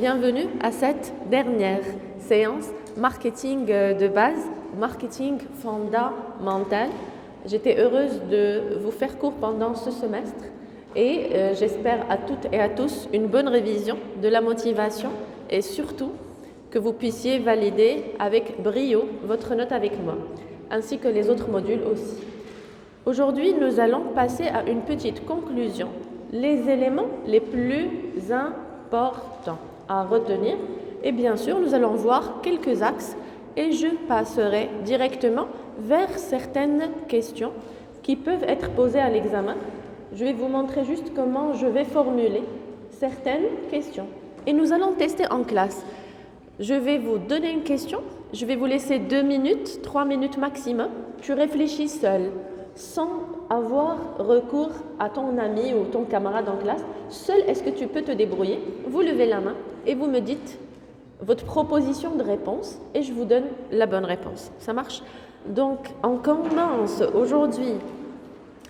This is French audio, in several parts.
Bienvenue à cette dernière séance marketing de base, marketing fondamental. J'étais heureuse de vous faire cours pendant ce semestre et j'espère à toutes et à tous une bonne révision, de la motivation et surtout que vous puissiez valider avec brio votre note avec moi, ainsi que les autres modules aussi. Aujourd'hui, nous allons passer à une petite conclusion, les éléments les plus importants à retenir et bien sûr nous allons voir quelques axes et je passerai directement vers certaines questions qui peuvent être posées à l'examen. Je vais vous montrer juste comment je vais formuler certaines questions et nous allons tester en classe. Je vais vous donner une question, je vais vous laisser 2 minutes, 3 minutes maximum. Tu réfléchis seul, sans avoir recours à ton ami ou ton camarade en classe. Seul, est-ce que tu peux te débrouiller? Vous levez la main et vous me dites votre proposition de réponse et je vous donne la bonne réponse. Ça marche? Donc, on commence aujourd'hui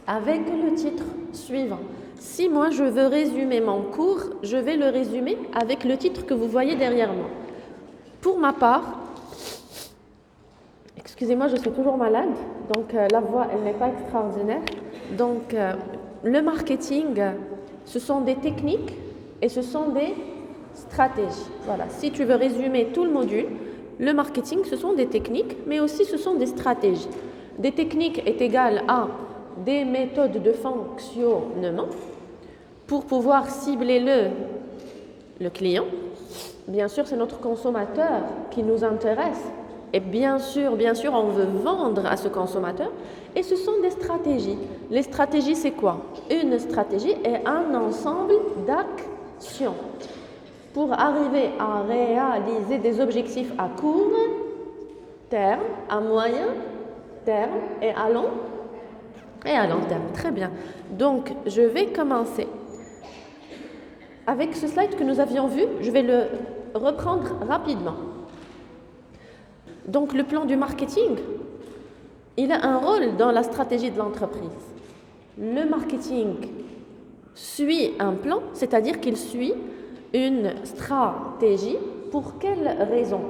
avec le titre suivant. Si moi je veux résumer mon cours, je vais le résumer avec le titre que vous voyez derrière moi. Pour ma part, excusez-moi, je suis toujours malade, donc la voix, elle n'est pas extraordinaire. Donc, le marketing, ce sont des techniques et ce sont des stratégies. Voilà, si tu veux résumer tout le module, le marketing, ce sont des techniques, mais aussi ce sont des stratégies. Des techniques est égal à des méthodes de fonctionnement pour pouvoir cibler le client. Bien sûr, c'est notre consommateur qui nous intéresse. Et bien sûr, on veut vendre à ce consommateur. Et ce sont des stratégies. Les stratégies, c'est quoi? Une stratégie est un ensemble d'actions pour arriver à réaliser des objectifs à court terme, à moyen terme et à long terme. Très bien. Donc, je vais commencer. Avec ce slide que nous avions vu, je vais le reprendre rapidement. Donc, le plan du marketing, il a un rôle dans la stratégie de l'entreprise. Le marketing suit un plan, c'est-à-dire qu'il suit une stratégie. Pour quelle raison?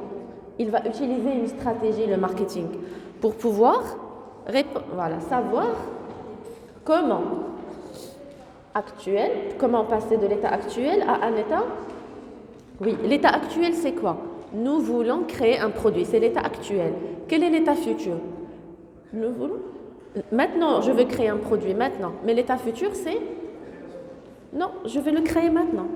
Il va utiliser une stratégie, le marketing, pour pouvoir savoir comment passer de l'état actuel à un état. Oui, l'état actuel, c'est quoi? Nous voulons créer un produit, c'est l'état actuel. Quel est l'état futur? Maintenant, je veux créer un produit, maintenant. Mais l'état futur, c'est? Non, je vais le créer maintenant.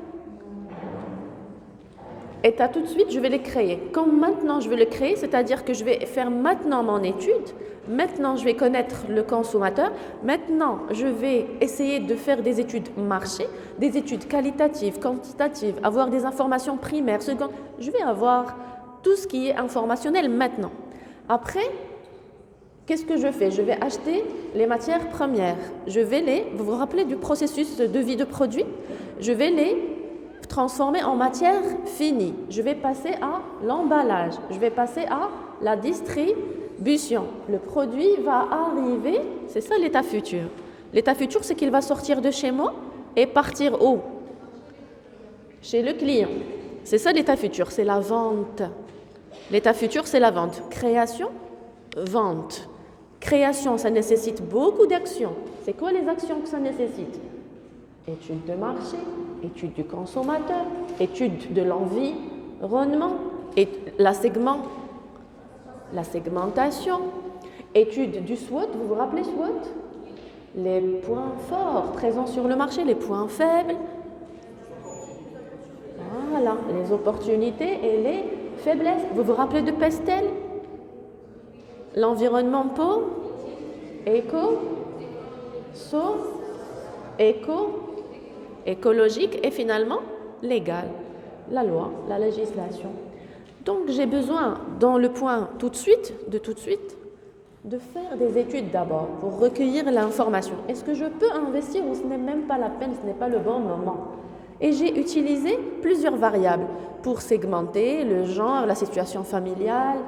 État tout de suite, je vais le créer. Comme maintenant, je vais le créer, c'est-à-dire que je vais faire maintenant mon étude. Maintenant, je vais connaître le consommateur. Maintenant, je vais essayer de faire des études marché, des études qualitatives, quantitatives, avoir des informations primaires, secondaires. Je vais avoir tout ce qui est informationnel maintenant. Après, qu'est-ce que je fais? Je vais acheter les matières premières. Vous vous rappelez du processus de vie de produit? Je vais les transformer en matière finie. Je vais passer à l'emballage. Je vais passer à la distribution. Le produit va arriver, c'est ça l'état futur. L'état futur, c'est qu'il va sortir de chez moi et partir où? Chez le client. C'est ça l'état futur, c'est la vente. L'état futur, c'est la vente. Création, vente. Création, ça nécessite beaucoup d'actions. C'est quoi les actions que ça nécessite? Étude de marché, étude du consommateur, étude de l'environnement, et la segmentation, étude du SWOT, vous vous rappelez SWOT? Les points forts présents sur le marché, les points faibles, voilà, les opportunités et les faiblesses. Vous vous rappelez de Pestel? L'environnement écologique et finalement légal, la loi, la législation. Donc j'ai besoin dans le point tout de suite, de faire des études d'abord pour recueillir l'information. Est-ce que je peux investir ou ce n'est même pas la peine, ce n'est pas le bon moment? Et j'ai utilisé plusieurs variables pour segmenter le genre, la situation familiale,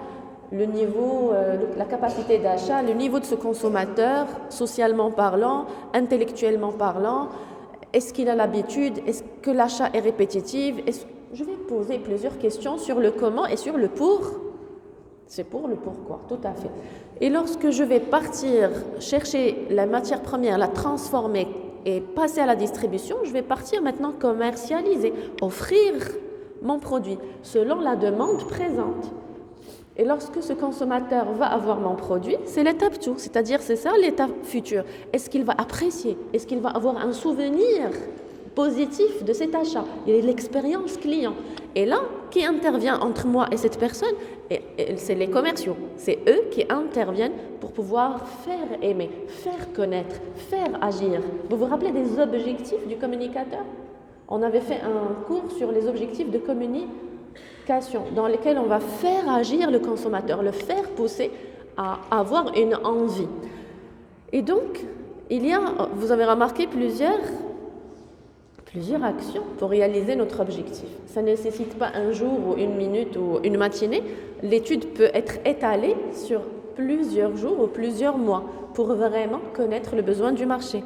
le niveau, la capacité d'achat, le niveau de ce consommateur, socialement parlant, intellectuellement parlant. Est-ce qu'il a l'habitude? Est-ce que l'achat est répétitif? Je vais poser plusieurs questions sur le comment et sur le pour. C'est pour le pourquoi, tout à fait. Et lorsque je vais partir chercher la matière première, la transformer et passer à la distribution, je vais partir maintenant commercialiser, offrir mon produit selon la demande présente. Et lorsque ce consommateur va avoir mon produit, c'est l'étape 2, c'est-à-dire c'est ça l'étape future. Est-ce qu'il va apprécier? Est-ce qu'il va avoir un souvenir positif de cet achat? Il y a l'expérience client. Et là, qui intervient entre moi et cette personne? C'est les commerciaux. C'est eux qui interviennent pour pouvoir faire aimer, faire connaître, faire agir. Vous vous rappelez des objectifs du communicateur? On avait fait un cours sur les objectifs de communication dans lesquels on va faire agir le consommateur, le faire pousser à avoir une envie. Et donc, vous avez remarqué plusieurs actions pour réaliser notre objectif. Ça ne nécessite pas un jour ou une minute ou une matinée. L'étude peut être étalée sur plusieurs jours ou plusieurs mois pour vraiment connaître le besoin du marché.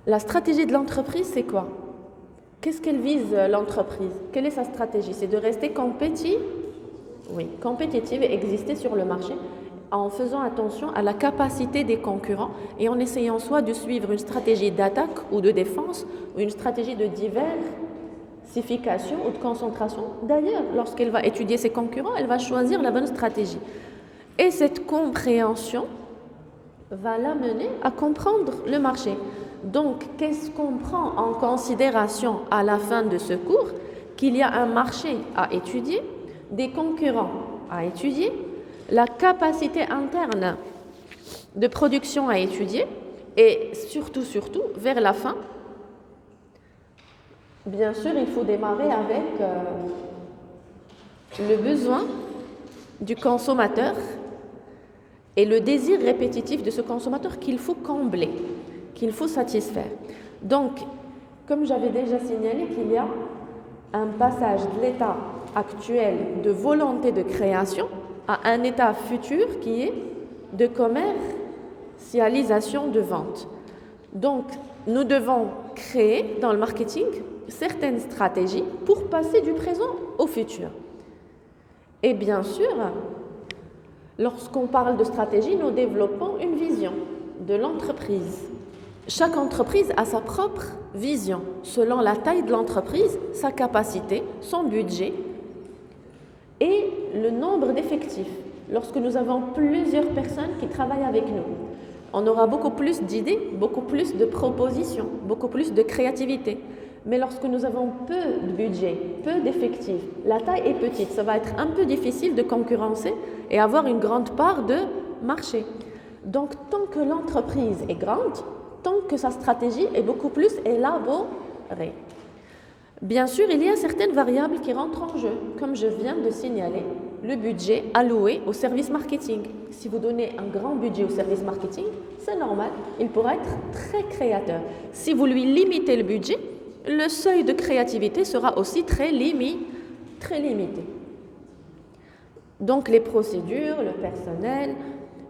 La stratégie de l'entreprise, c'est quoi? Qu'est-ce qu'elle vise l'entreprise? Quelle est sa stratégie? C'est de rester compétitive et exister sur le marché en faisant attention à la capacité des concurrents et en essayant soit de suivre une stratégie d'attaque ou de défense ou une stratégie de diversification ou de concentration. D'ailleurs, lorsqu'elle va étudier ses concurrents, elle va choisir la bonne stratégie. Et cette compréhension va l'amener à comprendre le marché. Donc, qu'est-ce qu'on prend en considération à la fin de ce cours? Qu'il y a un marché à étudier, des concurrents à étudier, la capacité interne de production à étudier et surtout, vers la fin, bien sûr, il faut démarrer avec le besoin du consommateur et le désir répétitif de ce consommateur qu'il faut combler, qu'il faut satisfaire. Donc, comme j'avais déjà signalé qu'il y a un passage de l'état actuel de volonté de création à un état futur qui est de commercialisation de vente. Donc, nous devons créer dans le marketing certaines stratégies pour passer du présent au futur. Et bien sûr, lorsqu'on parle de stratégie, nous développons une vision de l'entreprise. Chaque entreprise a sa propre vision, selon la taille de l'entreprise, sa capacité, son budget et le nombre d'effectifs. Lorsque nous avons plusieurs personnes qui travaillent avec nous, on aura beaucoup plus d'idées, beaucoup plus de propositions, beaucoup plus de créativité. Mais lorsque nous avons peu de budget, peu d'effectifs, la taille est petite, ça va être un peu difficile de concurrencer et avoir une grande part de marché. Donc, tant que l'entreprise est grande, tant que sa stratégie est beaucoup plus élaborée. Bien sûr, il y a certaines variables qui rentrent en jeu, comme je viens de signaler, le budget alloué au service marketing. Si vous donnez un grand budget au service marketing, c'est normal, il pourra être très créateur. Si vous lui limitez le budget, le seuil de créativité sera aussi très limité. Donc les procédures, le personnel,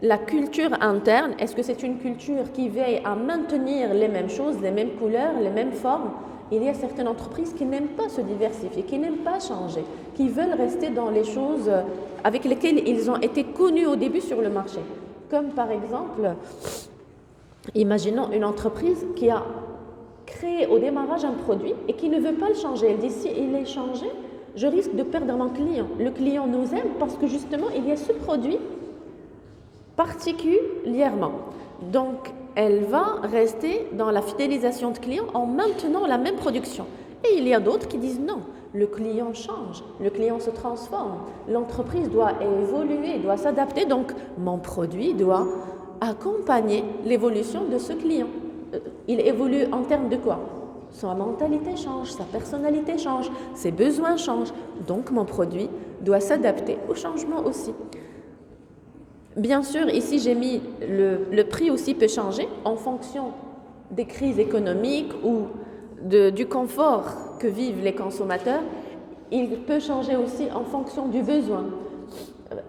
la culture interne, est-ce que c'est une culture qui veille à maintenir les mêmes choses, les mêmes couleurs, les mêmes formes? Il y a certaines entreprises qui n'aiment pas se diversifier, qui n'aiment pas changer, qui veulent rester dans les choses avec lesquelles ils ont été connus au début sur le marché. Comme par exemple, imaginons une entreprise qui a créé au démarrage un produit et qui ne veut pas le changer. Elle dit, si il est changé, je risque de perdre mon client. Le client nous aime parce que justement, il y a ce produit particulièrement. Donc, elle va rester dans la fidélisation de clients en maintenant la même production. Et il y a d'autres qui disent non, le client change, le client se transforme, l'entreprise doit évoluer, doit s'adapter, donc mon produit doit accompagner l'évolution de ce client. Il évolue en termes de quoi? Sa mentalité change, sa personnalité change, ses besoins changent, donc mon produit doit s'adapter au changement aussi. Bien sûr, ici j'ai mis le prix aussi peut changer en fonction des crises économiques ou du confort que vivent les consommateurs. Il peut changer aussi en fonction du besoin.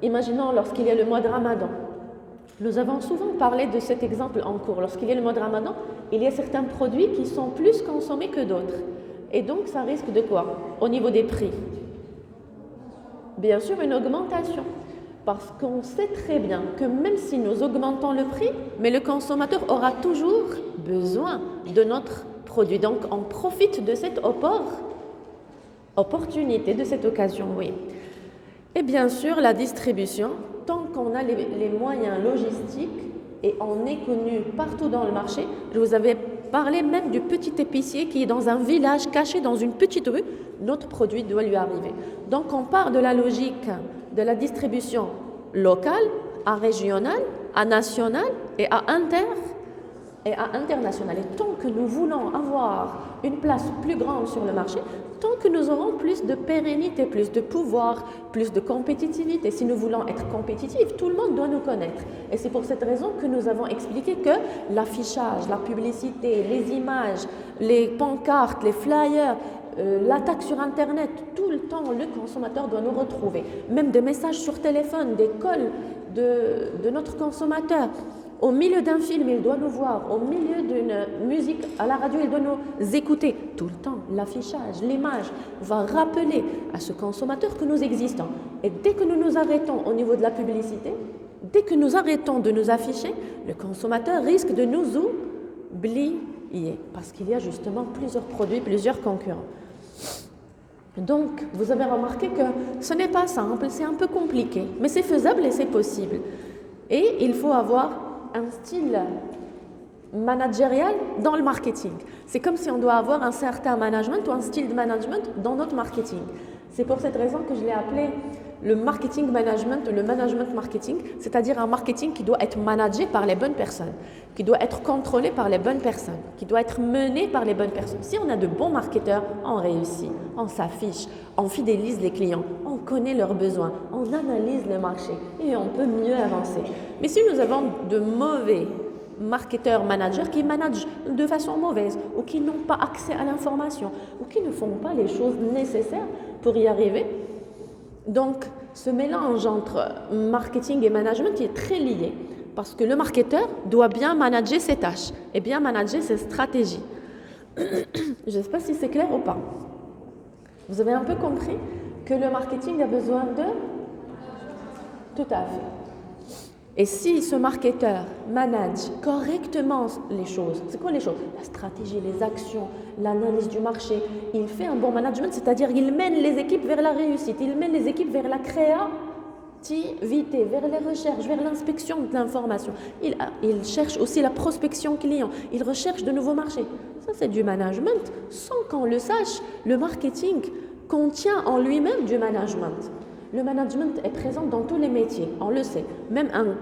Imaginons lorsqu'il y a le mois de Ramadan. Nous avons souvent parlé de cet exemple en cours. Lorsqu'il y a le mois de Ramadan, il y a certains produits qui sont plus consommés que d'autres. Et donc, ça risque de quoi au niveau des prix? Bien sûr, une augmentation. Parce qu'on sait très bien que même si nous augmentons le prix, mais le consommateur aura toujours besoin de notre produit. Donc, on profite de cette opportunité, de cette occasion, oui. Et bien sûr, la distribution, tant qu'on a les moyens logistiques et on est connu partout dans le marché. Je vous avais parlé même du petit épicier qui est dans un village caché dans une petite rue. Notre produit doit lui arriver. Donc, on part de la logique de la distribution locale à régionale, à nationale et à internationale. Et tant que nous voulons avoir une place plus grande sur le marché, tant que nous aurons plus de pérennité, plus de pouvoir, plus de compétitivité, si nous voulons être compétitifs, tout le monde doit nous connaître. Et c'est pour cette raison que nous avons expliqué que l'affichage, la publicité, les images, les pancartes, les flyers, l'attaque sur Internet, tout le temps, le consommateur doit nous retrouver. Même des messages sur téléphone, des calls de notre consommateur. Au milieu d'un film, il doit nous voir. Au milieu d'une musique à la radio, il doit nous écouter. Tout le temps, l'affichage, l'image va rappeler à ce consommateur que nous existons. Et dès que nous nous arrêtons au niveau de la publicité, dès que nous arrêtons de nous afficher, le consommateur risque de nous oublier. Parce qu'il y a justement plusieurs produits, plusieurs concurrents. Donc, vous avez remarqué que ce n'est pas simple, c'est un peu compliqué, mais c'est faisable et c'est possible. Et il faut avoir un style managérial dans le marketing. C'est comme si on doit avoir un certain management ou un style de management dans notre marketing. C'est pour cette raison que je l'ai appelé le marketing management ou le management marketing, c'est-à-dire un marketing qui doit être managé par les bonnes personnes, qui doit être contrôlé par les bonnes personnes, qui doit être mené par les bonnes personnes. Si on a de bons marketeurs, on réussit, on s'affiche, on fidélise les clients, on connaît leurs besoins, on analyse le marché et on peut mieux avancer. Mais si nous avons de mauvais marketeurs, managers qui managent de façon mauvaise ou qui n'ont pas accès à l'information ou qui ne font pas les choses nécessaires pour y arriver, donc ce mélange entre marketing et management est très lié parce que le marketeur doit bien manager ses tâches et bien manager ses stratégies. Je ne sais pas si c'est clair ou pas. Vous avez un peu compris que le marketing a besoin de... Tout à fait. Et si ce marketeur manage correctement les choses, c'est quoi les choses? La stratégie, les actions, l'analyse du marché, il fait un bon management, c'est-à-dire qu'il mène les équipes vers la réussite, il mène les équipes vers la créativité, vers les recherches, vers l'inspection de l'information. Il cherche aussi la prospection client, il recherche de nouveaux marchés. Ça, c'est du management. Sans qu'on le sache, le marketing contient en lui-même du management. Le management est présent dans tous les métiers, on le sait. Même un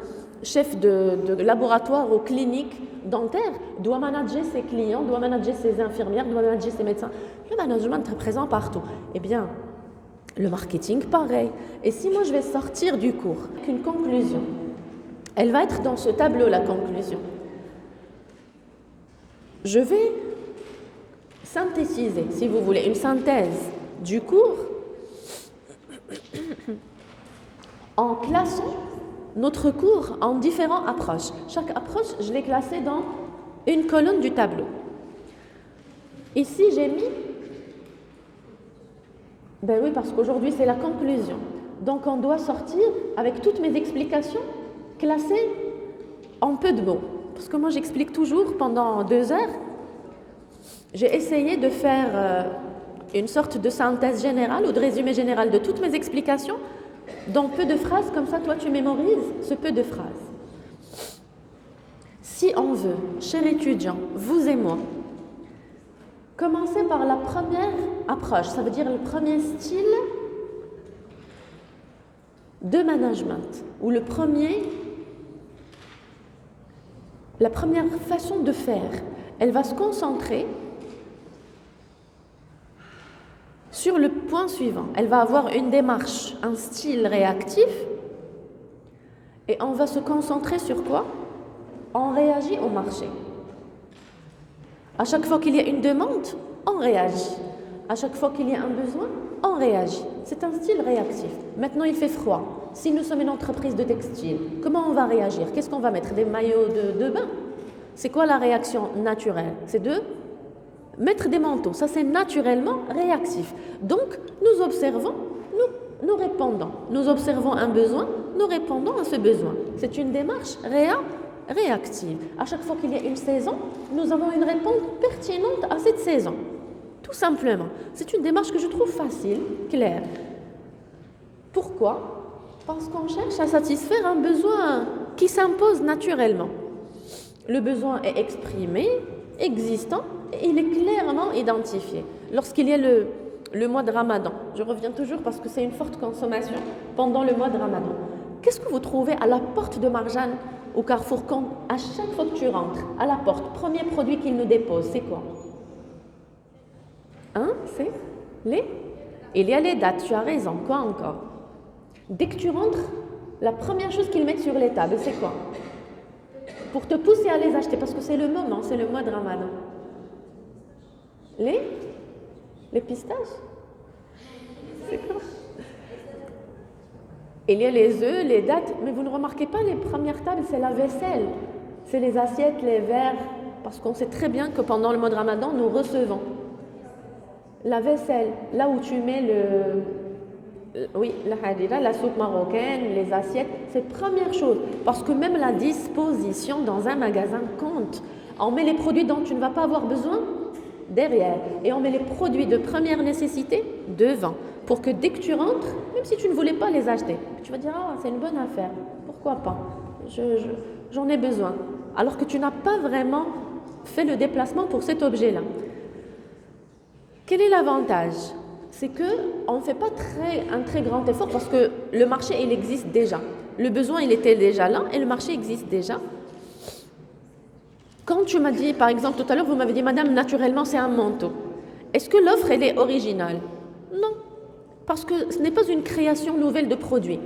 chef de laboratoire ou clinique dentaire doit manager ses clients, doit manager ses infirmières, doit manager ses médecins. Le management est présent partout. Eh bien, le marketing, pareil. Et si moi je vais sortir du cours avec une conclusion, elle va être dans ce tableau, la conclusion. Je vais synthétiser, si vous voulez, une synthèse du cours en classant notre cours en différentes approches. Chaque approche, je l'ai classée dans une colonne du tableau. Ici, j'ai mis... Ben oui, parce qu'aujourd'hui, c'est la conclusion. Donc, on doit sortir avec toutes mes explications classées en peu de mots. Parce que moi, j'explique toujours pendant 2 heures. J'ai essayé de faire une sorte de synthèse générale ou de résumé général de toutes mes explications dans peu de phrases, comme ça, toi, tu mémorises ce peu de phrases. Si on veut, chers étudiants, vous et moi, commencer par la première approche, ça veut dire le premier style de management, ou la première façon de faire, elle va se concentrer sur le point suivant. Elle va avoir une démarche, un style réactif, et on va se concentrer sur quoi? On réagit au marché. À chaque fois qu'il y a une demande, on réagit. À chaque fois qu'il y a un besoin, on réagit. C'est un style réactif. Maintenant, il fait froid. Si nous sommes une entreprise de textile, comment on va réagir? Qu'est-ce qu'on va mettre? Des maillots de bain? C'est quoi la réaction naturelle? C'est de Mettre des manteaux, ça c'est naturellement réactif. Donc, nous observons, nous répondons. Nous observons un besoin, nous répondons à ce besoin. C'est une démarche réactive. À chaque fois qu'il y a une saison, nous avons une réponse pertinente à cette saison. Tout simplement. C'est une démarche que je trouve facile, claire. Pourquoi? Parce qu'on cherche à satisfaire un besoin qui s'impose naturellement. Le besoin est exprimé, existant, et il est clairement identifié. Lorsqu'il y a le mois de Ramadan, je reviens toujours parce que c'est une forte consommation pendant le mois de Ramadan. Qu'est-ce que vous trouvez à la porte de Marjan au Carrefour quand à chaque fois que tu rentres, à la porte, premier produit qu'il nous dépose, c'est quoi? C'est il y a les dates, tu as raison, quoi encore? Dès que tu rentres, la première chose qu'ils mettent sur les tables, c'est quoi? Pour te pousser à les acheter, parce que c'est le moment, c'est le mois de Ramadan. Les pistaches? C'est quoi? Il y a les œufs, les dattes, mais vous ne remarquez pas, les premières tables, c'est la vaisselle. C'est les assiettes, les verres, parce qu'on sait très bien que pendant le mois de Ramadan, nous recevons. La vaisselle, là où tu mets la hadira, la soupe marocaine, les assiettes, c'est première chose. Parce que même la disposition dans un magasin compte. On met les produits dont tu ne vas pas avoir besoin derrière. Et on met les produits de première nécessité devant. Pour que dès que tu rentres, même si tu ne voulais pas les acheter, tu vas dire « Ah, c'est une bonne affaire, pourquoi pas, j'en ai besoin ». Alors que tu n'as pas vraiment fait le déplacement pour cet objet-là. Quel est l'avantage? C'est qu'on ne fait pas un très grand effort parce que le marché, il existe déjà. Le besoin, il était déjà là et le marché existe déjà. Quand tu m'as dit, par exemple, tout à l'heure, vous m'avez dit, madame, naturellement, c'est un manteau. Est-ce que l'offre, elle est originale? Non, parce que ce n'est pas une création nouvelle de produits.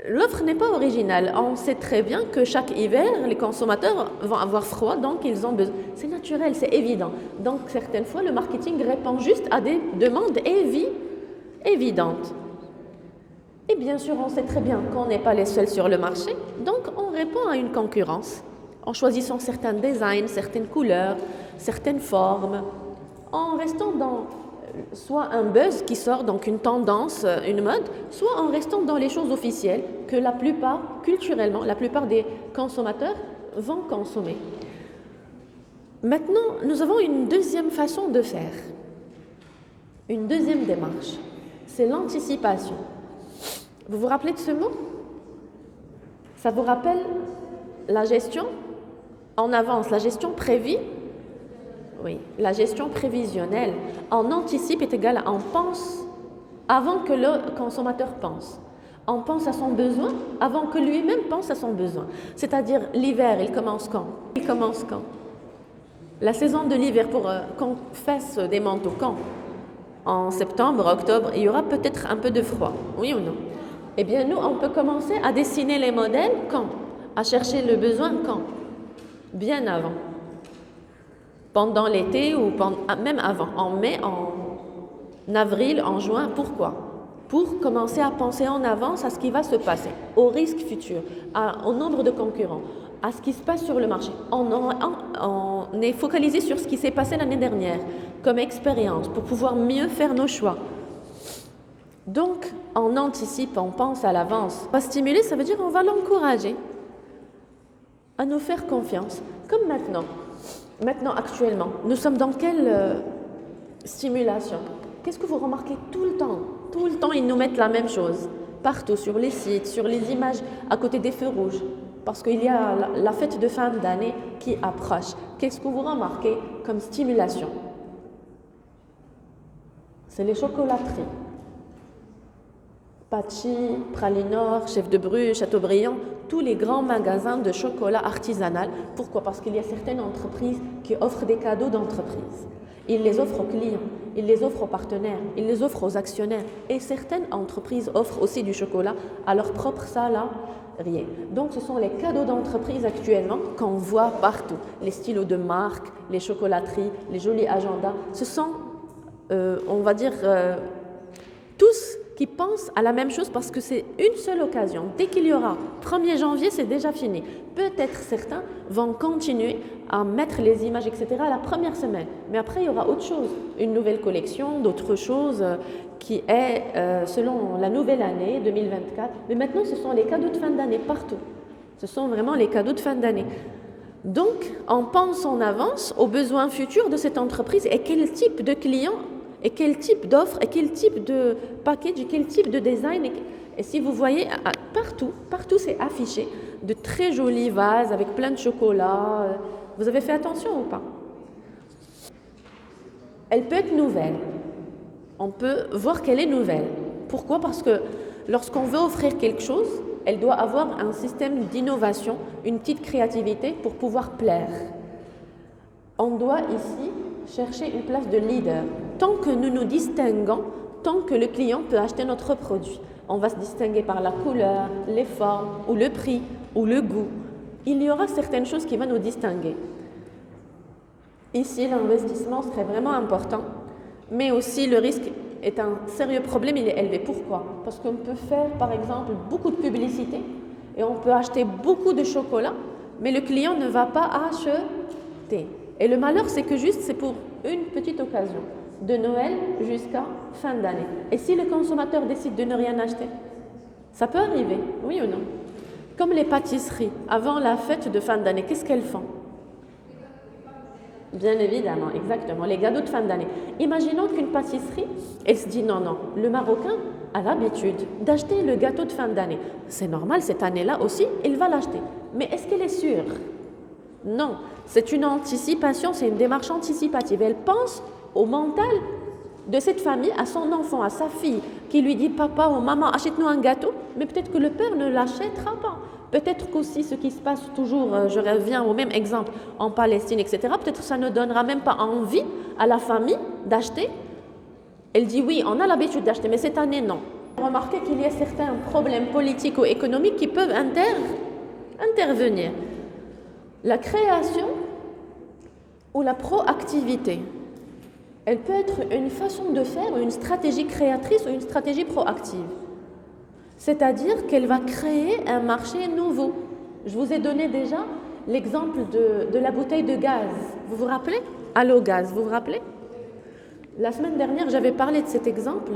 L'offre n'est pas originale. On sait très bien que chaque hiver, les consommateurs vont avoir froid, donc ils ont besoin. C'est naturel, c'est évident. Donc, certaines fois, le marketing répond juste à des demandes évidentes. Et bien sûr, on sait très bien qu'on n'est pas les seuls sur le marché, donc on répond à une concurrence en choisissant certains designs, certaines couleurs, certaines formes, en restant dans soit un buzz qui sort, donc une tendance, une mode, soit en restant dans les choses officielles que la plupart, culturellement, la plupart des consommateurs vont consommer. Maintenant, nous avons une deuxième façon de faire, une deuxième démarche, c'est l'anticipation. Vous vous rappelez de ce mot? Ça vous rappelle la gestion en avance, la gestion prévue? Oui, la gestion prévisionnelle. On anticipe est égal à on pense avant que le consommateur pense. On pense à son besoin avant que lui-même pense à son besoin. C'est-à-dire l'hiver, il commence quand? Il commence quand? La saison de l'hiver pour qu'on fasse des manteaux quand? En septembre, octobre, il y aura peut-être un peu de froid, oui ou non? Eh bien, nous, on peut commencer à dessiner les modèles quand? À chercher le besoin quand? Bien avant. Pendant l'été ou même avant, en mai, en avril, en juin. Pourquoi? Pour commencer à penser en avance à ce qui va se passer, aux risques futurs, au nombre de concurrents, à ce qui se passe sur le marché. On est focalisé sur ce qui s'est passé l'année dernière comme expérience pour pouvoir mieux faire nos choix. Donc, on anticipe, on pense à l'avance. On va stimuler, ça veut dire on va l'encourager à nous faire confiance, comme maintenant. Maintenant, actuellement, nous sommes dans quelle stimulation? Qu'est-ce que vous remarquez tout le temps? Tout le temps, ils nous mettent la même chose. Partout, sur les sites, sur les images, à côté des feux rouges. Parce qu'il y a la fête de fin d'année qui approche. Qu'est-ce que vous remarquez comme stimulation? C'est les chocolateries. Pachi, Pralinor, Chef de Bru, Chateaubriand, tous les grands magasins de chocolat artisanal. Pourquoi? Parce qu'il y a certaines entreprises qui offrent des cadeaux d'entreprise. Ils les offrent aux clients, ils les offrent aux partenaires, ils les offrent aux actionnaires. Et certaines entreprises offrent aussi du chocolat à leurs propres salariés. Donc ce sont les cadeaux d'entreprise actuellement qu'on voit partout. Les stylos de marque, les chocolateries, les jolis agendas. Ce sont, on va dire, tous qui pensent à la même chose parce que c'est une seule occasion. Dès qu'il y aura 1er janvier, c'est déjà fini. Peut-être certains vont continuer à mettre les images, etc. à la première semaine. Mais après, il y aura autre chose, une nouvelle collection, d'autres choses qui est selon la nouvelle année 2024. Mais maintenant, ce sont les cadeaux de fin d'année partout. Ce sont vraiment les cadeaux de fin d'année. Donc, on pense en avance aux besoins futurs de cette entreprise et quel type de clients et quel type d'offres et quel type de package et quel type de design. Et si vous voyez, partout c'est affiché de très jolis vases avec plein de chocolat. Vous avez fait attention ou pas? Elle peut être nouvelle. On peut voir qu'elle est nouvelle. Pourquoi? Parce que lorsqu'on veut offrir quelque chose, elle doit avoir un système d'innovation, une petite créativité pour pouvoir plaire. On doit ici chercher une place de leader. Tant que nous nous distinguons, tant que le client peut acheter notre produit, on va se distinguer par la couleur, les formes, ou le prix, ou le goût. Il y aura certaines choses qui vont nous distinguer. Ici, l'investissement serait vraiment important, mais aussi le risque est un sérieux problème, il est élevé. Pourquoi? Parce qu'on peut faire, par exemple, beaucoup de publicité et on peut acheter beaucoup de chocolat, mais le client ne va pas acheter. Et le malheur, c'est que juste, c'est pour une petite occasion, de Noël jusqu'à fin d'année. Et si le consommateur décide de ne rien acheter, ça peut arriver, oui ou non? Comme les pâtisseries, avant la fête de fin d'année, qu'est-ce qu'elles font? Bien évidemment, exactement, les gâteaux de fin d'année. Imaginons qu'une pâtisserie, elle se dit non, le Marocain a l'habitude d'acheter le gâteau de fin d'année. C'est normal, cette année-là aussi, il va l'acheter. Mais est-ce qu'elle est sûre? Non, c'est une anticipation, c'est une démarche anticipative. Elle pense au mental de cette famille, à son enfant, à sa fille, qui lui dit papa ou maman, achète-nous un gâteau, mais peut-être que le père ne l'achètera pas. Peut-être qu'aussi ce qui se passe toujours, je reviens au même exemple, en Palestine, etc., peut-être que ça ne donnera même pas envie à la famille d'acheter. Elle dit oui, on a l'habitude d'acheter, mais cette année, non. Remarquez qu'il y a certains problèmes politiques ou économiques qui peuvent intervenir. La création ou la proactivité, elle peut être une façon de faire, une stratégie créatrice ou une stratégie proactive. C'est-à-dire qu'elle va créer un marché nouveau. Je vous ai donné déjà l'exemple de la bouteille de gaz. Vous vous rappelez? Allo Gaz, vous vous rappelez? La semaine dernière, j'avais parlé de cet exemple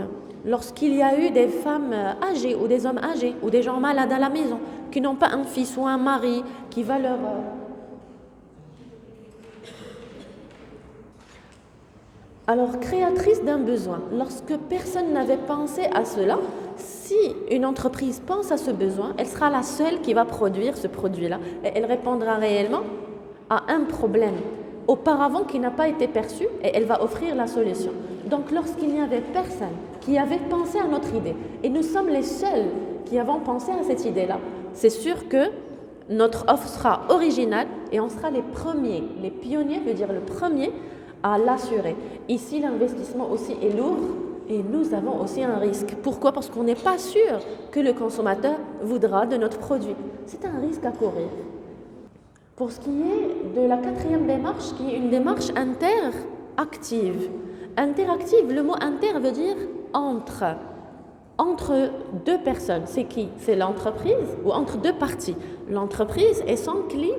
lorsqu'il y a eu des femmes âgées ou des hommes âgés ou des gens malades à la maison qui n'ont pas un fils ou un mari qui va leur... Alors, créatrice d'un besoin, lorsque personne n'avait pensé à cela, si une entreprise pense à ce besoin, elle sera la seule qui va produire ce produit-là et elle répondra réellement à un problème auparavant qui n'a pas été perçu et elle va offrir la solution. Donc, lorsqu'il n'y avait personne qui avait pensé à notre idée et nous sommes les seuls qui avons pensé à cette idée-là, c'est sûr que notre offre sera originale et on sera les premiers, les pionniers, veut dire le premier, à l'assurer. Ici, l'investissement aussi est lourd et nous avons aussi un risque. Pourquoi? Parce qu'on n'est pas sûr que le consommateur voudra de notre produit. C'est un risque à courir. Pour ce qui est de la quatrième démarche, qui est une démarche interactive. Interactive, le mot inter veut dire entre deux personnes. C'est qui? C'est l'entreprise ou entre deux parties. L'entreprise et son client.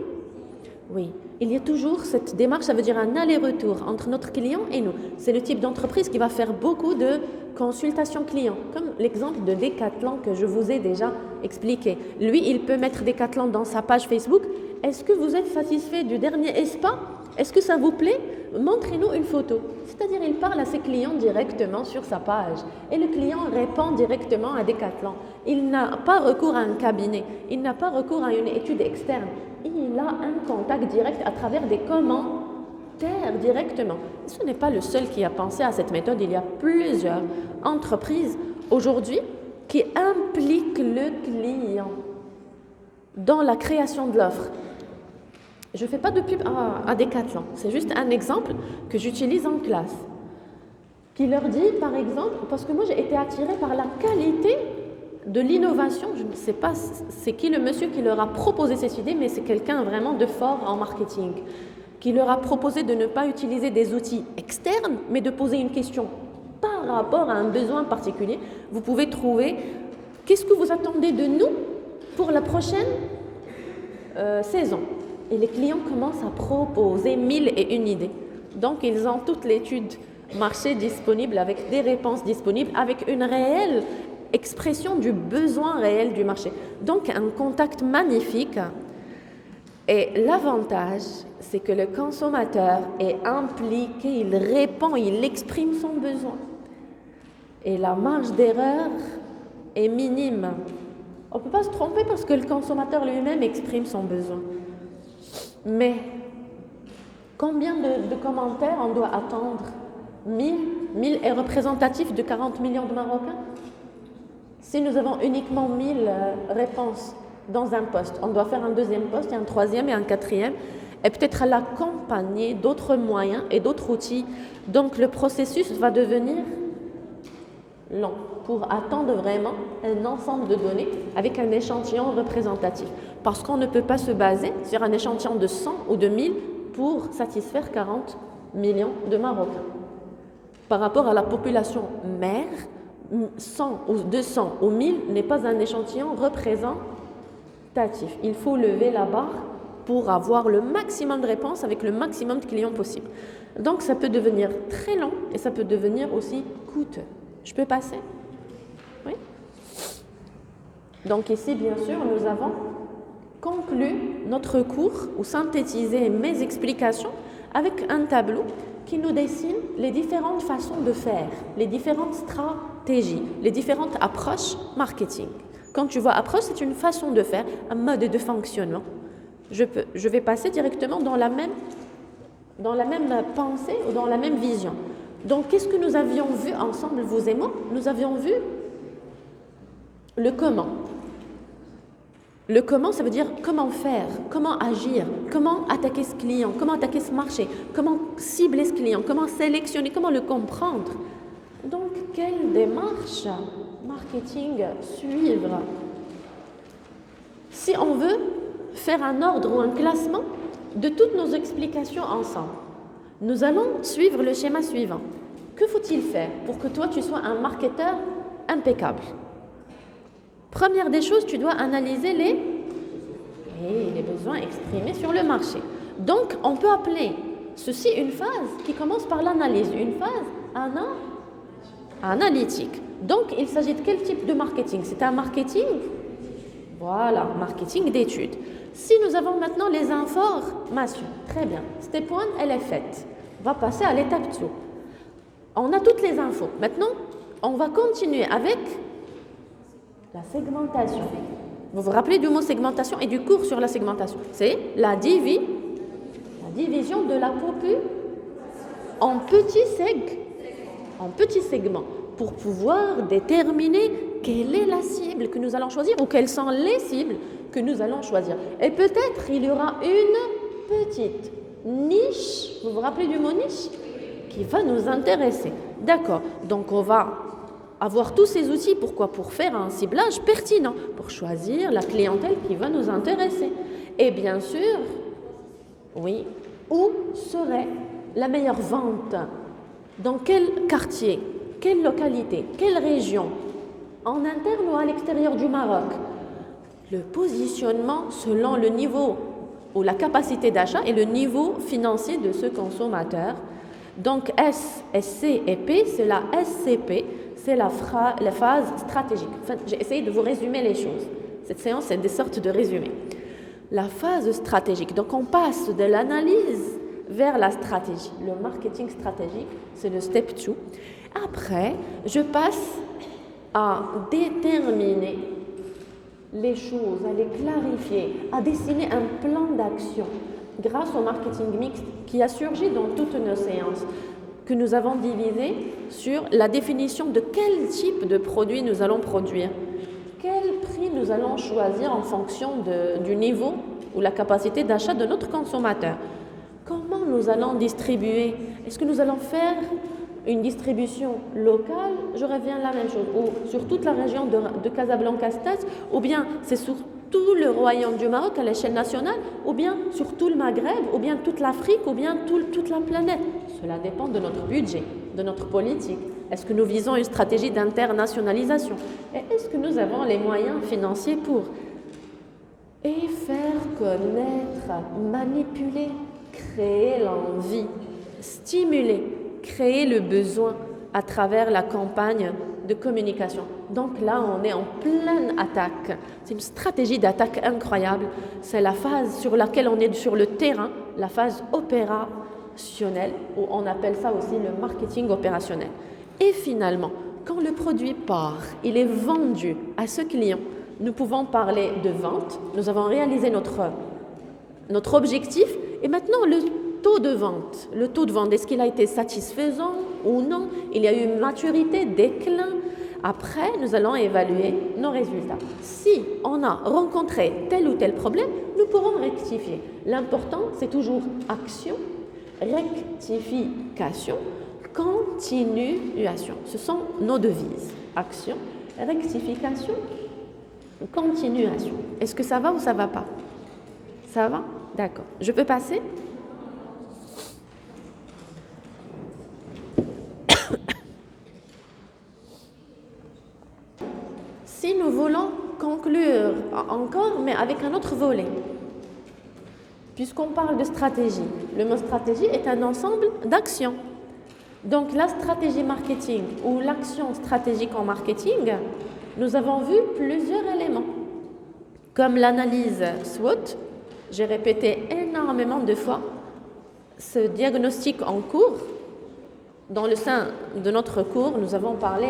Oui, il y a toujours cette démarche, ça veut dire un aller-retour entre notre client et nous. C'est le type d'entreprise qui va faire beaucoup de consultations clients, comme l'exemple de Decathlon que je vous ai déjà expliqué. Lui, il peut mettre Decathlon dans sa page Facebook. Est-ce que vous êtes satisfait du dernier spa? Est-ce que ça vous plaît? Montrez-nous une photo. C'est-à-dire, il parle à ses clients directement sur sa page. Et le client répond directement à Decathlon. Il n'a pas recours à un cabinet. Il n'a pas recours à une étude externe. Il a un contact direct à travers des commentaires directement. Ce n'est pas le seul qui a pensé à cette méthode. Il y a plusieurs entreprises aujourd'hui qui impliquent le client dans la création de l'offre. Je ne fais pas de pub à Decathlon. C'est juste un exemple que j'utilise en classe. Qui leur dit, par exemple, parce que moi j'ai été attirée par la qualité de l'innovation, je ne sais pas c'est qui le monsieur qui leur a proposé cette idée, mais c'est quelqu'un vraiment de fort en marketing, qui leur a proposé de ne pas utiliser des outils externes, mais de poser une question par rapport à un besoin particulier, vous pouvez trouver qu'est-ce que vous attendez de nous pour la prochaine saison. Et les clients commencent à proposer 1001 idées. Donc, ils ont toute l'étude marché disponible avec des réponses disponibles, avec une réelle expression du besoin réel du marché. Donc, un contact magnifique. Et l'avantage, c'est que le consommateur est impliqué, il répond, il exprime son besoin. Et la marge d'erreur est minime. On ne peut pas se tromper parce que le consommateur lui-même exprime son besoin. Mais combien de commentaires on doit attendre? 1000 est représentatif de 40 millions de Marocains. Si nous avons uniquement 1000 réponses dans un poste, on doit faire un deuxième poste, et un troisième et un quatrième, et peut-être l'accompagner d'autres moyens et d'autres outils. Donc le processus va devenir long pour attendre vraiment un ensemble de données avec un échantillon représentatif. Parce qu'on ne peut pas se baser sur un échantillon de 100 ou de 1000 pour satisfaire 40 millions de Marocains. Par rapport à la population mère, 100 ou 200 ou 1000 n'est pas un échantillon représentatif. Il faut lever la barre pour avoir le maximum de réponses avec le maximum de clients possible. Donc ça peut devenir très long et ça peut devenir aussi coûteux. Je peux passer? Oui. Donc ici, bien sûr, nous avons conclu notre cours ou synthétisé mes explications avec un tableau qui nous dessine les différentes façons de faire, les différentes stratégies, les différentes approches marketing. Quand tu vois approche, c'est une façon de faire, un mode de fonctionnement. Je vais passer directement dans la même pensée ou dans la même vision. Donc, qu'est-ce que nous avions vu ensemble, vous et moi? Nous avions vu le comment. Le comment, ça veut dire comment faire, comment agir, comment attaquer ce client, comment attaquer ce marché, comment cibler ce client, comment sélectionner, comment le comprendre. Donc, quelle démarche marketing suivre? Si on veut faire un ordre ou un classement de toutes nos explications ensemble, nous allons suivre le schéma suivant. Que faut-il faire pour que toi, tu sois un marketeur impeccable? Première des choses, tu dois analyser les besoins exprimés sur le marché. Donc, on peut appeler ceci une phase qui commence par l'analyse, une phase analytique. Donc, il s'agit de quel type de marketing? C'est un marketing, voilà, marketing d'études. Si nous avons maintenant les informations, très bien, step 1, elle est faite. On va passer à l'étape 2. On a toutes les infos. Maintenant, on va continuer avec la segmentation. Vous vous rappelez du mot segmentation et du cours sur la segmentation? C'est la division de la population en petits segments pour pouvoir déterminer quelle est la cible que nous allons choisir ou quelles sont les cibles que nous allons choisir. Et peut-être il y aura une petite niche, vous vous rappelez du mot niche, qui va nous intéresser. D'accord, donc on va avoir tous ces outils, pourquoi? Pour faire un ciblage pertinent, pour choisir la clientèle qui va nous intéresser. Et bien sûr, oui, où serait la meilleure vente? Dans quel quartier? Quelle localité? Quelle région? En interne ou à l'extérieur du Maroc? Le positionnement selon le niveau ou la capacité d'achat et le niveau financier de ce consommateur. Donc S, SC et P, c'est la SCP, c'est la phase stratégique. Enfin, j'ai essayé de vous résumer les choses. Cette séance, c'est des sortes de résumés. La phase stratégique, donc on passe de l'analyse vers la stratégie. Le marketing stratégique, c'est le step 2. Après, je passe à déterminer les choses, à les clarifier, à dessiner un plan d'action grâce au marketing mixte qui a surgi dans toutes nos séances, que nous avons divisé sur la définition de quel type de produit nous allons produire, quel prix nous allons choisir en fonction du niveau ou la capacité d'achat de notre consommateur, comment nous allons distribuer, est-ce que nous allons faire une distribution locale, je reviens à la même chose, ou sur toute la région de Casablanca-Stade, ou bien c'est sur tout le royaume du Maroc à l'échelle nationale, ou bien sur tout le Maghreb, ou bien toute l'Afrique, ou bien toute la planète. Cela dépend de notre budget, de notre politique, Est-ce que nous visons une stratégie d'internationalisation? Et est-ce que nous avons les moyens financiers pour? Et faire connaître, manipuler, créer l'envie, stimuler, créer le besoin à travers la campagne de communication. Donc là, on est en pleine attaque. C'est une stratégie d'attaque incroyable. C'est la phase sur laquelle on est sur le terrain, la phase opérationnelle, ou on appelle ça aussi le marketing opérationnel. Et finalement, quand le produit part, il est vendu à ce client, nous pouvons parler de vente. Nous avons réalisé notre objectif et maintenant le taux de vente. Le taux de vente, est-ce qu'il a été satisfaisant ou non? Il y a eu une maturité, déclin. Après, nous allons évaluer nos résultats. Si on a rencontré tel ou tel problème, nous pourrons rectifier. L'important, c'est toujours action, rectification, continuation. Ce sont nos devises. Action, rectification, continuation. Est-ce que ça va ou ça va pas? Ça va? D'accord. Je peux passer? Si nous voulons conclure encore, mais avec un autre volet, puisqu'on parle de stratégie, le mot stratégie est un ensemble d'actions. Donc la stratégie marketing ou l'action stratégique en marketing, nous avons vu plusieurs éléments, comme l'analyse SWOT. J'ai répété énormément de fois ce diagnostic en cours. Dans le sein de notre cours, nous avons parlé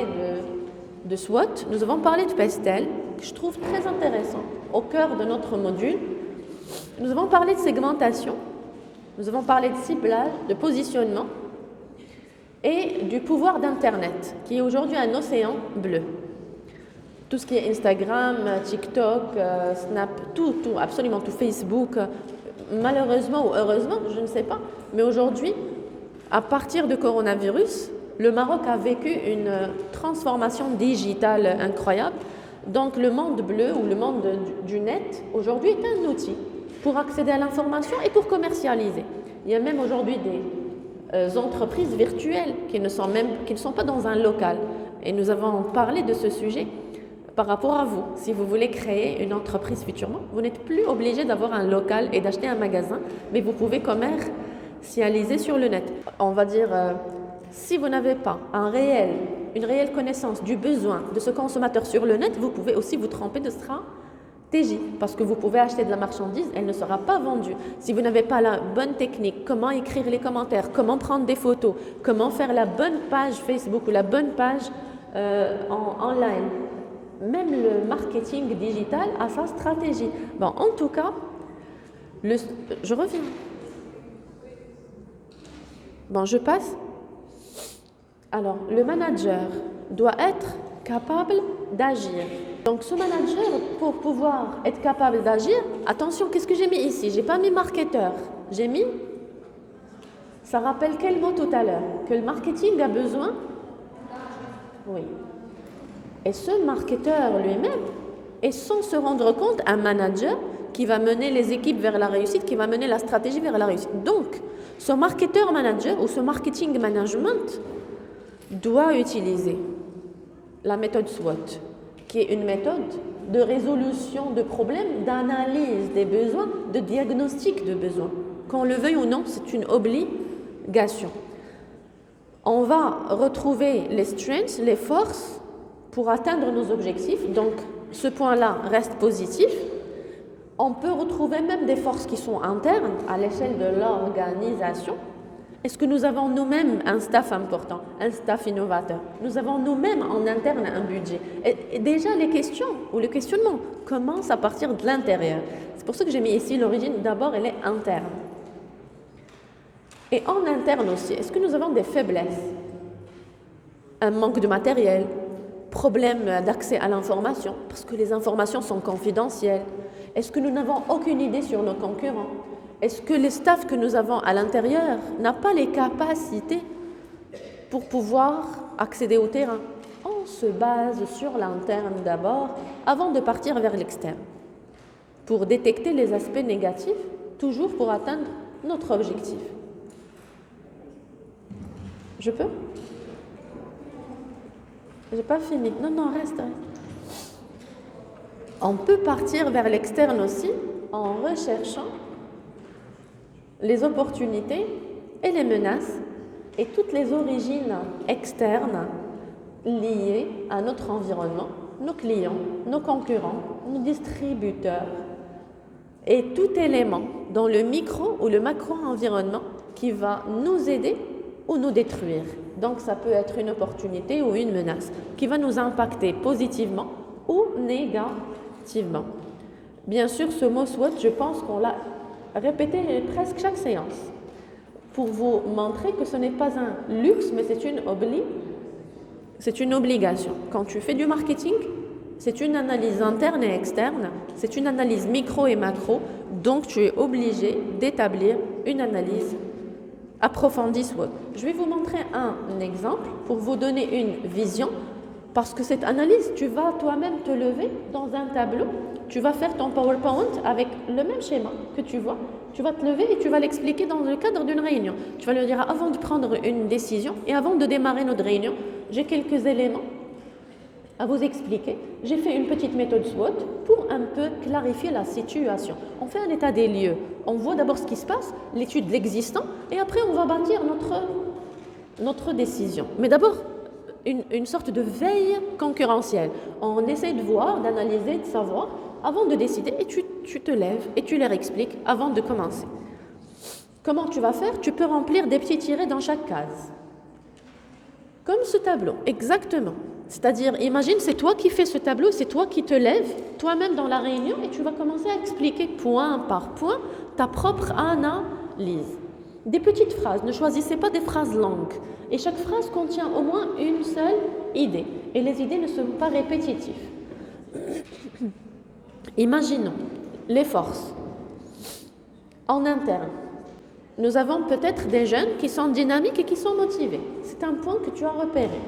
de SWOT, nous avons parlé de PESTEL, que je trouve très intéressant, au cœur de notre module. Nous avons parlé de segmentation, nous avons parlé de ciblage, de positionnement et du pouvoir d'Internet, qui est aujourd'hui un océan bleu. Tout ce qui est Instagram, TikTok, Snap, tout, absolument tout, Facebook, malheureusement ou heureusement, je ne sais pas, mais aujourd'hui, à partir de coronavirus, le Maroc a vécu une transformation digitale incroyable. Donc le monde bleu ou le monde du net, aujourd'hui, est un outil pour accéder à l'information et pour commercialiser. Il y a même aujourd'hui des entreprises virtuelles qui ne sont pas dans un local. Et nous avons parlé de ce sujet par rapport à vous. Si vous voulez créer une entreprise futurement, vous n'êtes plus obligé d'avoir un local et d'acheter un magasin, mais vous pouvez commercialiser sur le net. On va dire, si vous n'avez pas une réelle connaissance du besoin de ce consommateur sur le net, vous pouvez aussi vous tromper de stratégie, parce que vous pouvez acheter de la marchandise, elle ne sera pas vendue. Si vous n'avez pas la bonne technique, comment écrire les commentaires, comment prendre des photos, comment faire la bonne page Facebook ou la bonne page en ligne. Même le marketing digital a sa stratégie. Bon, en tout cas, je reviens. Bon, je passe. Alors, le manager doit être capable d'agir. Donc, ce manager, pour pouvoir être capable d'agir, attention, qu'est-ce que j'ai mis ici? J'ai pas mis marketeur. J'ai mis, ça rappelle quel mot tout à l'heure? Que le marketing a besoin? Oui. Et ce marketeur lui-même est, sans se rendre compte, un manager qui va mener les équipes vers la réussite, qui va mener la stratégie vers la réussite. Donc, ce marketeur manager ou ce marketing management doit utiliser la méthode SWOT, qui est une méthode de résolution de problèmes, d'analyse des besoins, de diagnostic de besoins. Qu'on le veuille ou non, c'est une obligation. On va retrouver les strengths, les forces, pour atteindre nos objectifs. Donc, ce point-là reste positif. On peut retrouver même des forces qui sont internes à l'échelle de l'organisation. Est-ce que nous avons nous-mêmes un staff important, un staff innovateur? Nous avons nous-mêmes en interne un budget. Et déjà, les questions ou le questionnement commencent à partir de l'intérieur. C'est pour ça que j'ai mis ici l'origine. D'abord, elle est interne. Et en interne aussi, est-ce que nous avons des faiblesses? Un manque de matériel, problème d'accès à l'information, parce que les informations sont confidentielles. Est-ce que nous n'avons aucune idée sur nos concurrents? Est-ce que le staff que nous avons à l'intérieur n'a pas les capacités pour pouvoir accéder au terrain? On se base sur l'interne d'abord, avant de partir vers l'externe, pour détecter les aspects négatifs, toujours pour atteindre notre objectif. Je peux? J'ai pas fini. Non, non, reste. On peut partir vers l'externe aussi en recherchant les opportunités et les menaces et toutes les origines externes liées à notre environnement, nos clients, nos concurrents, nos distributeurs et tout élément dans le micro ou le macro-environnement qui va nous aider ou nous détruire. Donc ça peut être une opportunité ou une menace qui va nous impacter positivement ou négativement. Bien sûr, ce mot SWOT, je pense qu'on l'a répété presque chaque séance pour vous montrer que ce n'est pas un luxe, mais c'est une obligation. Quand tu fais du marketing, c'est une analyse interne et externe, c'est une analyse micro et macro, donc tu es obligé d'établir une analyse approfondie SWOT. Je vais vous montrer un exemple pour vous donner une vision, parce que cette analyse, tu vas toi-même te lever dans un tableau, tu vas faire ton PowerPoint avec le même schéma que tu vois, tu vas te lever et tu vas l'expliquer dans le cadre d'une réunion. Tu vas le dire avant de prendre une décision et avant de démarrer notre réunion, j'ai quelques éléments à vous expliquer. J'ai fait une petite méthode SWOT pour un peu clarifier la situation. On fait un état des lieux. On voit d'abord ce qui se passe, l'étude de l'existant, et après on va bâtir notre décision. Mais d'abord, une sorte de veille concurrentielle. On essaie de voir, d'analyser, de savoir, avant de décider, et tu te lèves et tu leur expliques avant de commencer. Comment tu vas faire? Tu peux remplir des petits tirets dans chaque case. Comme ce tableau, exactement. C'est-à-dire, imagine, c'est toi qui fais ce tableau, c'est toi qui te lèves, toi-même dans la réunion, et tu vas commencer à expliquer point par point ta propre analyse. Des petites phrases, ne choisissez pas des phrases longues. Et chaque phrase contient au moins une seule idée. Et les idées ne sont pas répétitives. Imaginons les forces en interne. Nous avons peut-être des jeunes qui sont dynamiques et qui sont motivés. C'est un point que tu as repéré.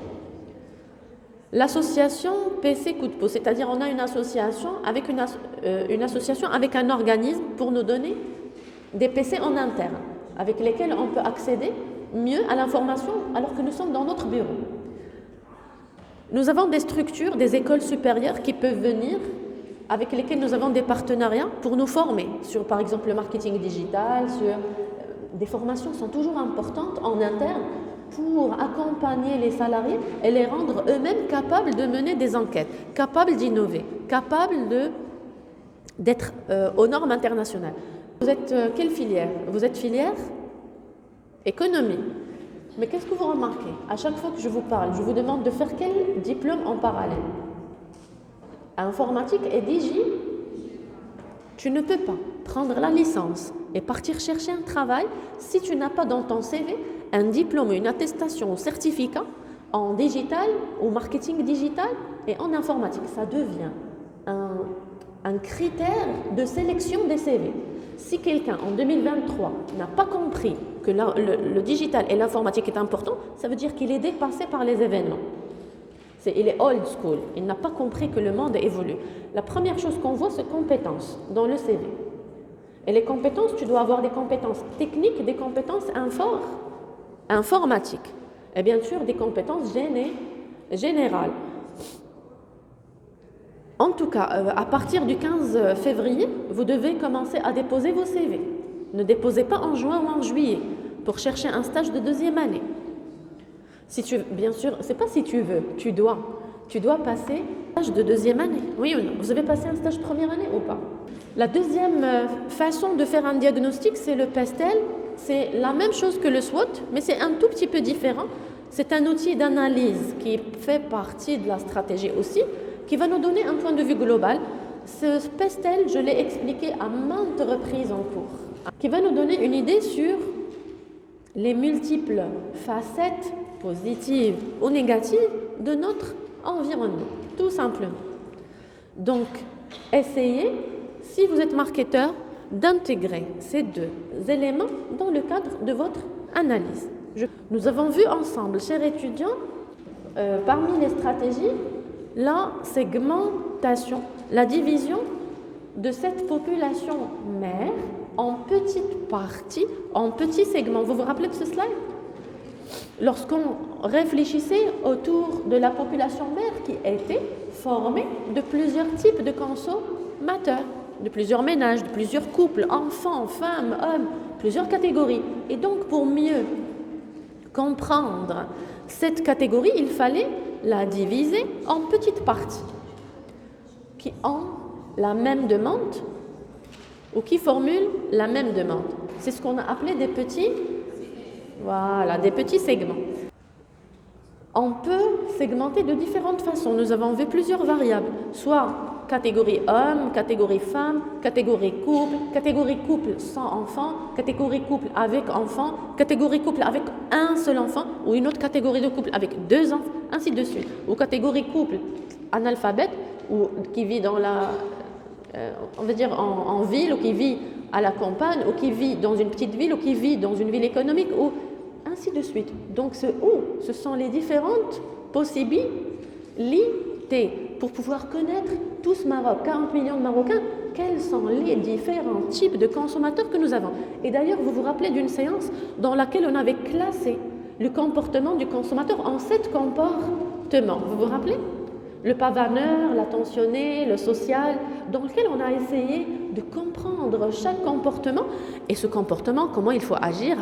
L'association PC Coup de Pouce, c'est-à-dire on a une association avec un organisme pour nous donner des PC en interne, avec lesquels on peut accéder mieux à l'information alors que nous sommes dans notre bureau. Nous avons des structures, des écoles supérieures qui peuvent venir, avec lesquelles nous avons des partenariats pour nous former sur, par exemple, le marketing digital, sur des formations sont toujours importantes en interne pour accompagner les salariés et les rendre eux-mêmes capables de mener des enquêtes, capables d'innover, capables d'être aux normes internationales. Vous êtes quelle filière? Vous êtes filière économie. Mais qu'est-ce que vous remarquez? À chaque fois que je vous parle, je vous demande de faire quel diplôme en parallèle? Informatique et digi, tu ne peux pas prendre la licence et partir chercher un travail si tu n'as pas dans ton CV un diplôme, une attestation ou certificat en digital ou marketing digital et en informatique. Ça devient un critère de sélection des CV. Si quelqu'un en 2023 n'a pas compris que le digital et l'informatique est important, ça veut dire qu'il est dépassé par les événements. Il est old school, il n'a pas compris que le monde évolue. La première chose qu'on voit, c'est compétences dans le CV. Et les compétences, tu dois avoir des compétences techniques, des compétences informatiques. Et bien sûr, des compétences générales. En tout cas, à partir du 15 février, vous devez commencer à déposer vos CV. Ne déposez pas en juin ou en juillet pour chercher un stage de deuxième année. Bien sûr, c'est pas si tu veux, tu dois passer un stage de deuxième année, oui ou non? Vous avez passé un stage de première année ou pas? La deuxième façon de faire un diagnostic, c'est le PESTEL. C'est la même chose que le SWOT, mais c'est un tout petit peu différent. C'est un outil d'analyse qui fait partie de la stratégie aussi, qui va nous donner un point de vue global. Ce PESTEL, je l'ai expliqué à maintes reprises en cours, qui va nous donner une idée sur les multiples facettes positives ou négatives de notre environnement, tout simplement. Donc, essayez, si vous êtes marketeur, d'intégrer ces deux éléments dans le cadre de votre analyse. Nous avons vu ensemble, chers étudiants, parmi les stratégies, la segmentation, la division de cette population mère en petites parties, en petits segments. Vous vous rappelez de ce slide? lorsqu'on réfléchissait autour de la population mère qui était formée de plusieurs types de consommateurs, de plusieurs ménages, de plusieurs couples, enfants, femmes, hommes, plusieurs catégories. Et donc, pour mieux comprendre cette catégorie, il fallait la diviser en petites parties qui ont la même demande ou qui formulent la même demande. C'est ce qu'on a appelé des petits segments. On peut segmenter de différentes façons. Nous avons vu plusieurs variables, soit catégorie homme, catégorie femme, catégorie couple sans enfant, catégorie couple avec enfant, catégorie couple avec un seul enfant, ou une autre catégorie de couple avec 2 enfants, ainsi de suite. Ou catégorie couple analphabète, ou qui vit dans en ville, ou qui vit à la campagne, ou qui vit dans une petite ville, ou qui vit dans une ville économique, ou ainsi de suite. Donc ce sont les différentes possibilités pour pouvoir connaître tout ce Maroc, 40 millions de Marocains, quels sont les différents types de consommateurs que nous avons. Et d'ailleurs, vous vous rappelez d'une séance dans laquelle on avait classé le comportement du consommateur en 7 comportements. Vous vous rappelez? Le pavaneur, l'attentionné, le social, dans lequel on a essayé de comprendre chaque comportement et ce comportement, comment il faut agir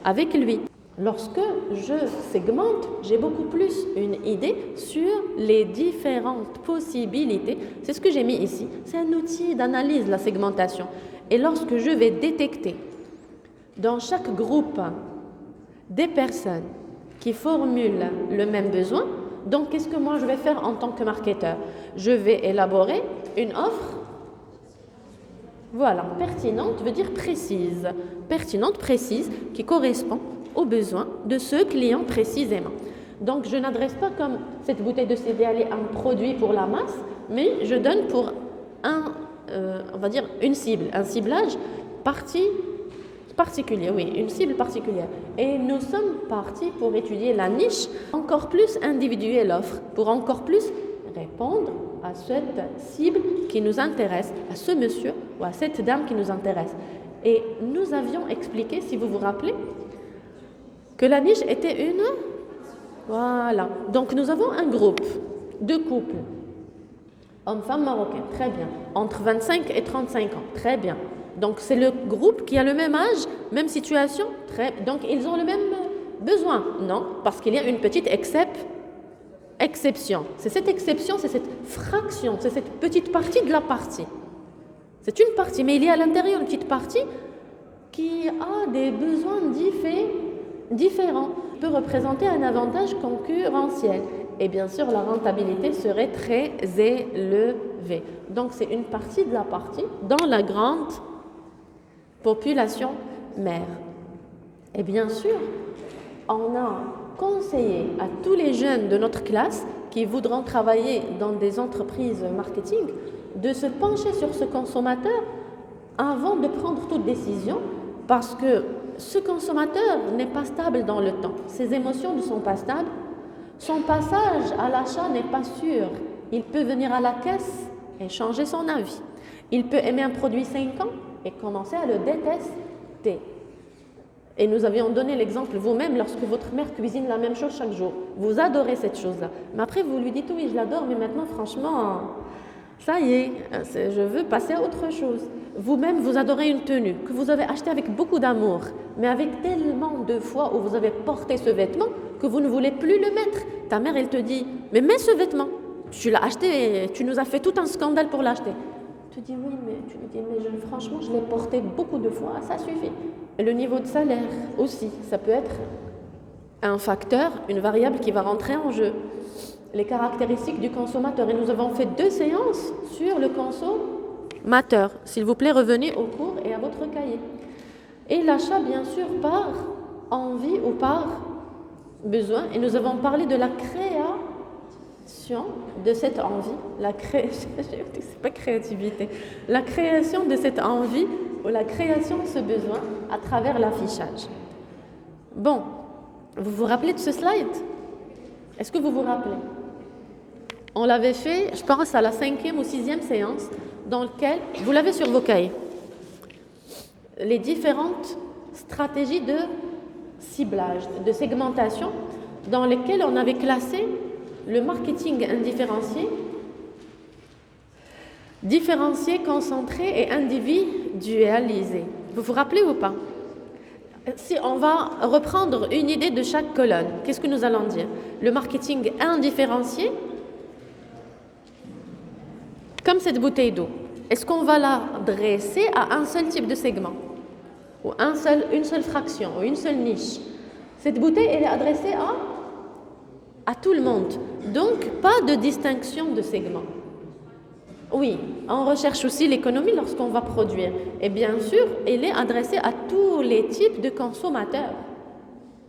avec lui. Lorsque je segmente, j'ai beaucoup plus une idée sur les différentes possibilités. C'est ce que j'ai mis ici. C'est un outil d'analyse, la segmentation. Et lorsque je vais détecter dans chaque groupe des personnes qui formulent le même besoin, donc qu'est-ce que moi je vais faire en tant que marketeur? Je vais élaborer une offre, pertinente veut dire précise. Pertinente, précise, qui correspond aux besoins de ce client précisément. Donc, je n'adresse pas comme cette bouteille de céréales un produit pour la masse, mais je donne pour une cible, un ciblage particulier, oui, une cible particulière. Et nous sommes partis pour étudier la niche, encore plus individuer l'offre, pour encore plus répondre à cette cible qui nous intéresse, à ce monsieur ou à cette dame qui nous intéresse. Et nous avions expliqué, si vous vous rappelez, que la niche était une... Voilà. Donc, nous avons un groupe de couples, hommes-femmes marocains, très bien, entre 25 et 35 ans, très bien. Donc, c'est le groupe qui a le même âge, même situation, donc ils ont le même besoin. Non, parce qu'il y a une petite exception. C'est cette exception, c'est cette fraction, c'est cette petite partie de la partie. C'est une partie, mais il y a à l'intérieur une petite partie qui a des besoins différents, peut représenter un avantage concurrentiel. Et bien sûr, la rentabilité serait très élevée. Donc, c'est une partie de la partie dans la grande population mère. Et bien sûr, on a conseillé à tous les jeunes de notre classe qui voudront travailler dans des entreprises marketing de se pencher sur ce consommateur avant de prendre toute décision, parce que ce consommateur n'est pas stable dans le temps. Ses émotions ne sont pas stables. Son passage à l'achat n'est pas sûr. Il peut venir à la caisse et changer son avis. Il peut aimer un produit 5 ans et commencer à le détester. Et nous avions donné l'exemple vous-même lorsque votre mère cuisine la même chose chaque jour. Vous adorez cette chose-là. Mais après, vous lui dites « oui, je l'adore, mais maintenant, franchement, ça y est, je veux passer à autre chose. » Vous-même, vous adorez une tenue que vous avez achetée avec beaucoup d'amour, mais avec tellement de fois où vous avez porté ce vêtement que vous ne voulez plus le mettre. Ta mère, elle te dit « mais mets ce vêtement. Tu l'as acheté et tu nous as fait tout un scandale pour l'acheter. » Tu dis « oui, mais tu lui dis « mais franchement, je l'ai porté beaucoup de fois, ça suffit. » Et le niveau de salaire aussi, ça peut être un facteur, une variable qui va rentrer en jeu. Les caractéristiques du consommateur. Et nous avons fait 2 séances sur le consommateur. S'il vous plaît, revenez au cours et à votre cahier. Et l'achat, bien sûr, par envie ou par besoin. Et nous avons parlé de la création de cette envie. C'est pas créativité. La création de cette envie ou la création de ce besoin à travers l'affichage. Bon, vous vous rappelez de ce slide? Est-ce que vous vous rappelez? On l'avait fait, je pense, à la 5e ou 6e séance, dans lequel, vous l'avez sur vos cahiers, les différentes stratégies de ciblage, de segmentation, dans lesquels on avait classé le marketing indifférencié, différencié, concentré et individualisé. Vous vous rappelez ou pas? Si on va reprendre une idée de chaque colonne, qu'est-ce que nous allons dire? Le marketing indifférencié, comme cette bouteille d'eau, est-ce qu'on va l'adresser à un seul type de segment? Ou une seule fraction, ou une seule niche? Cette bouteille, elle est adressée à tout le monde. Donc, pas de distinction de segment. Oui, on recherche aussi l'économie lorsqu'on va produire. Et bien sûr, elle est adressée à tous les types de consommateurs.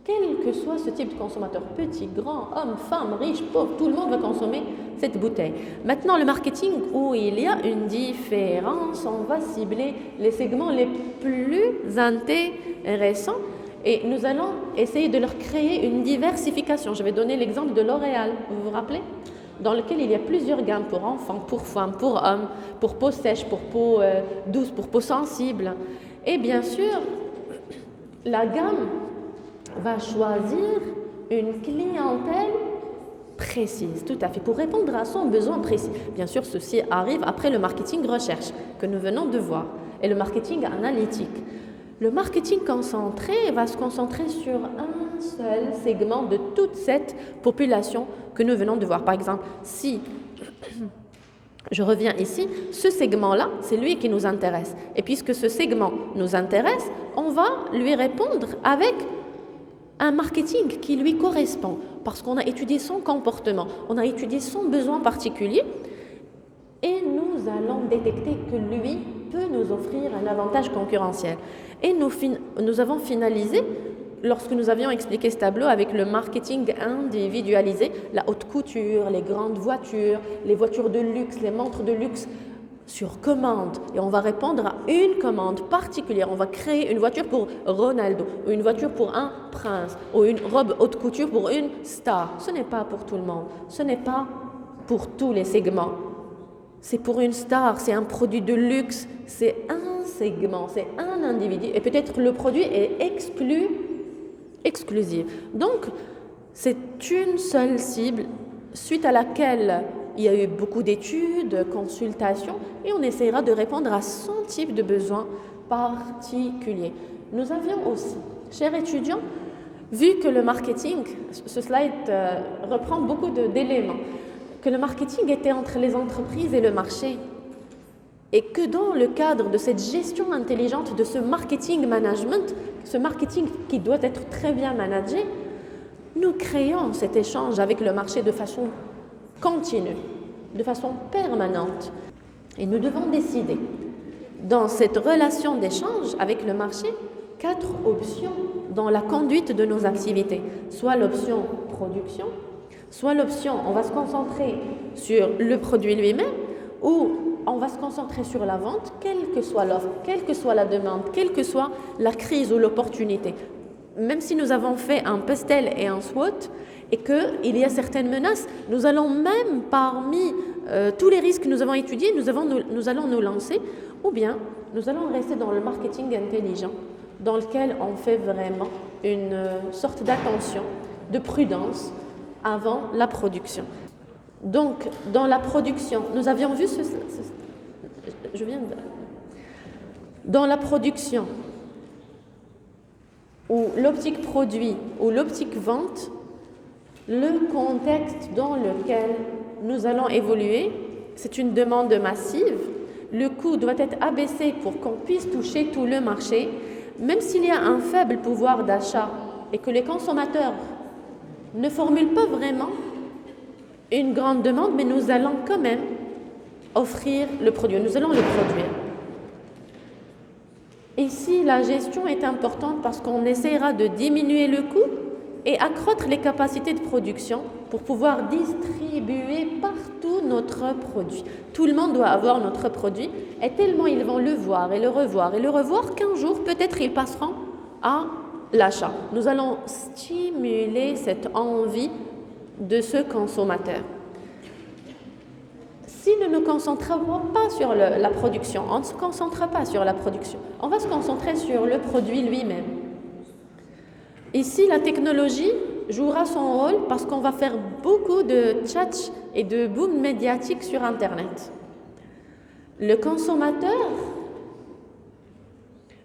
Quel que soit ce type de consommateur, petit, grand, homme, femme, riche, pauvre, tout le monde va consommer cette bouteille. Maintenant, le marketing, où il y a une différence, on va cibler les segments les plus intéressants et nous allons essayer de leur créer une diversification. Je vais donner l'exemple de L'Oréal, vous vous rappelez? Dans lequel il y a plusieurs gammes pour enfants, pour femmes, pour hommes, pour peau sèche, pour peau douce, pour peau sensible. Et bien sûr, la gamme va choisir une clientèle précise, tout à fait, pour répondre à son besoin précis. Bien sûr, ceci arrive après le marketing recherche que nous venons de voir et le marketing analytique. Le marketing concentré va se concentrer sur un seul segment de toute cette population que nous venons de voir. Par exemple, si je reviens ici, ce segment-là, c'est lui qui nous intéresse. Et puisque ce segment nous intéresse, on va lui répondre avec un marketing qui lui correspond, parce qu'on a étudié son comportement, on a étudié son besoin particulier, et nous allons détecter que lui peut nous offrir un avantage concurrentiel. Et nous avons finalisé, lorsque nous avions expliqué ce tableau, avec le marketing individualisé, la haute couture, les grandes voitures, les voitures de luxe, les montres de luxe, sur commande. Et on va répondre à une commande particulière. On va créer une voiture pour Ronaldo, ou une voiture pour un prince, ou une robe haute couture pour une star. Ce n'est pas pour tout le monde. Ce n'est pas pour tous les segments. C'est pour une star, c'est un produit de luxe, c'est un segment, c'est un individu. Et peut-être le produit est exclusif. Donc, c'est une seule cible suite à laquelle il y a eu beaucoup d'études, consultations, et on essaiera de répondre à son type de besoin particulier. Nous avions aussi, chers étudiants, vu que le marketing, ce slide reprend beaucoup d'éléments, que le marketing était entre les entreprises et le marché, et que dans le cadre de cette gestion intelligente, de ce marketing management, ce marketing qui doit être très bien managé, nous créons cet échange avec le marché de façon continue, de façon permanente. Et nous devons décider, dans cette relation d'échange avec le marché, 4 options dans la conduite de nos activités. Soit l'option production, soit l'option on va se concentrer sur le produit lui-même, ou on va se concentrer sur la vente, quelle que soit l'offre, quelle que soit la demande, quelle que soit la crise ou l'opportunité. Même si nous avons fait un pastel et un SWOT et qu'il y a certaines menaces, nous allons même parmi tous les risques que nous avons étudiés, nous allons nous lancer, ou bien nous allons rester dans le marketing intelligent, dans lequel on fait vraiment une sorte d'attention, de prudence avant la production. Donc, dans la production, nous avions vu dans la production, ou l'optique produit, ou l'optique vente, le contexte dans lequel nous allons évoluer, c'est une demande massive. Le coût doit être abaissé pour qu'on puisse toucher tout le marché, même s'il y a un faible pouvoir d'achat et que les consommateurs ne formulent pas vraiment une grande demande, mais nous allons quand même offrir le produit, nous allons le produire. Ici, la gestion est importante parce qu'on essaiera de diminuer le coût et accroître les capacités de production pour pouvoir distribuer partout notre produit. Tout le monde doit avoir notre produit et tellement ils vont le voir et le revoir qu'un jour, peut-être ils passeront à l'achat. Nous allons stimuler cette envie de ce consommateur. Si nous ne nous concentrons pas sur la production, on ne se concentre pas sur la production, on va se concentrer sur le produit lui-même. Ici, la technologie jouera son rôle parce qu'on va faire beaucoup de tchatch et de boom médiatique sur Internet. Le consommateur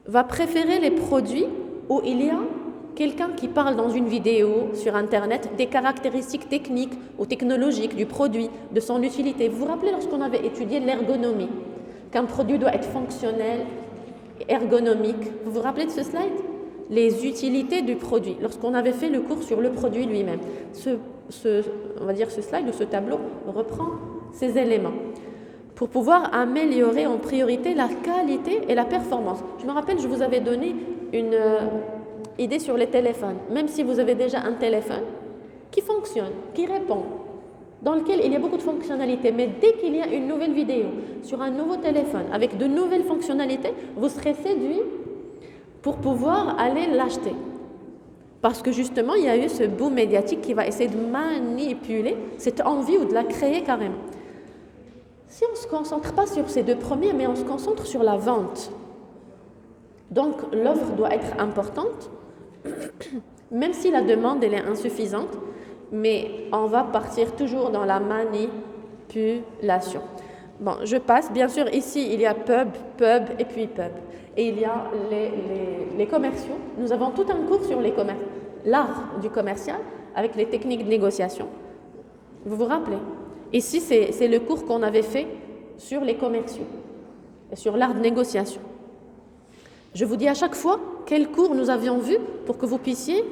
va préférer les produits où il y a quelqu'un qui parle dans une vidéo sur Internet des caractéristiques techniques ou technologiques du produit, de son utilité. Vous vous rappelez lorsqu'on avait étudié l'ergonomie, qu'un produit doit être fonctionnel, ergonomique. Vous vous rappelez de ce slide? Les utilités du produit, lorsqu'on avait fait le cours sur le produit lui-même. On va dire ce slide ou ce tableau reprend ces éléments pour pouvoir améliorer en priorité la qualité et la performance. Je me rappelle, je vous avais donné une idée sur les téléphones. Même si vous avez déjà un téléphone qui fonctionne, qui répond, dans lequel il y a beaucoup de fonctionnalités, mais dès qu'il y a une nouvelle vidéo sur un nouveau téléphone avec de nouvelles fonctionnalités, vous serez séduit pour pouvoir aller l'acheter. Parce que justement, il y a eu ce boom médiatique qui va essayer de manipuler cette envie ou de la créer carrément. Si on ne se concentre pas sur ces deux premiers, mais on se concentre sur la vente, donc l'offre doit être importante, même si la demande elle est insuffisante, mais on va partir toujours dans la manipulation. Bon, je passe. Bien sûr, ici, il y a pub et puis pub. Et il y a les commerciaux. Nous avons tout un cours sur l'art du commercial avec les techniques de négociation. Vous vous rappelez? Ici, c'est le cours qu'on avait fait sur les commerciaux et sur l'art de négociation. Je vous dis à chaque fois quel cours nous avions vu pour que vous puissiez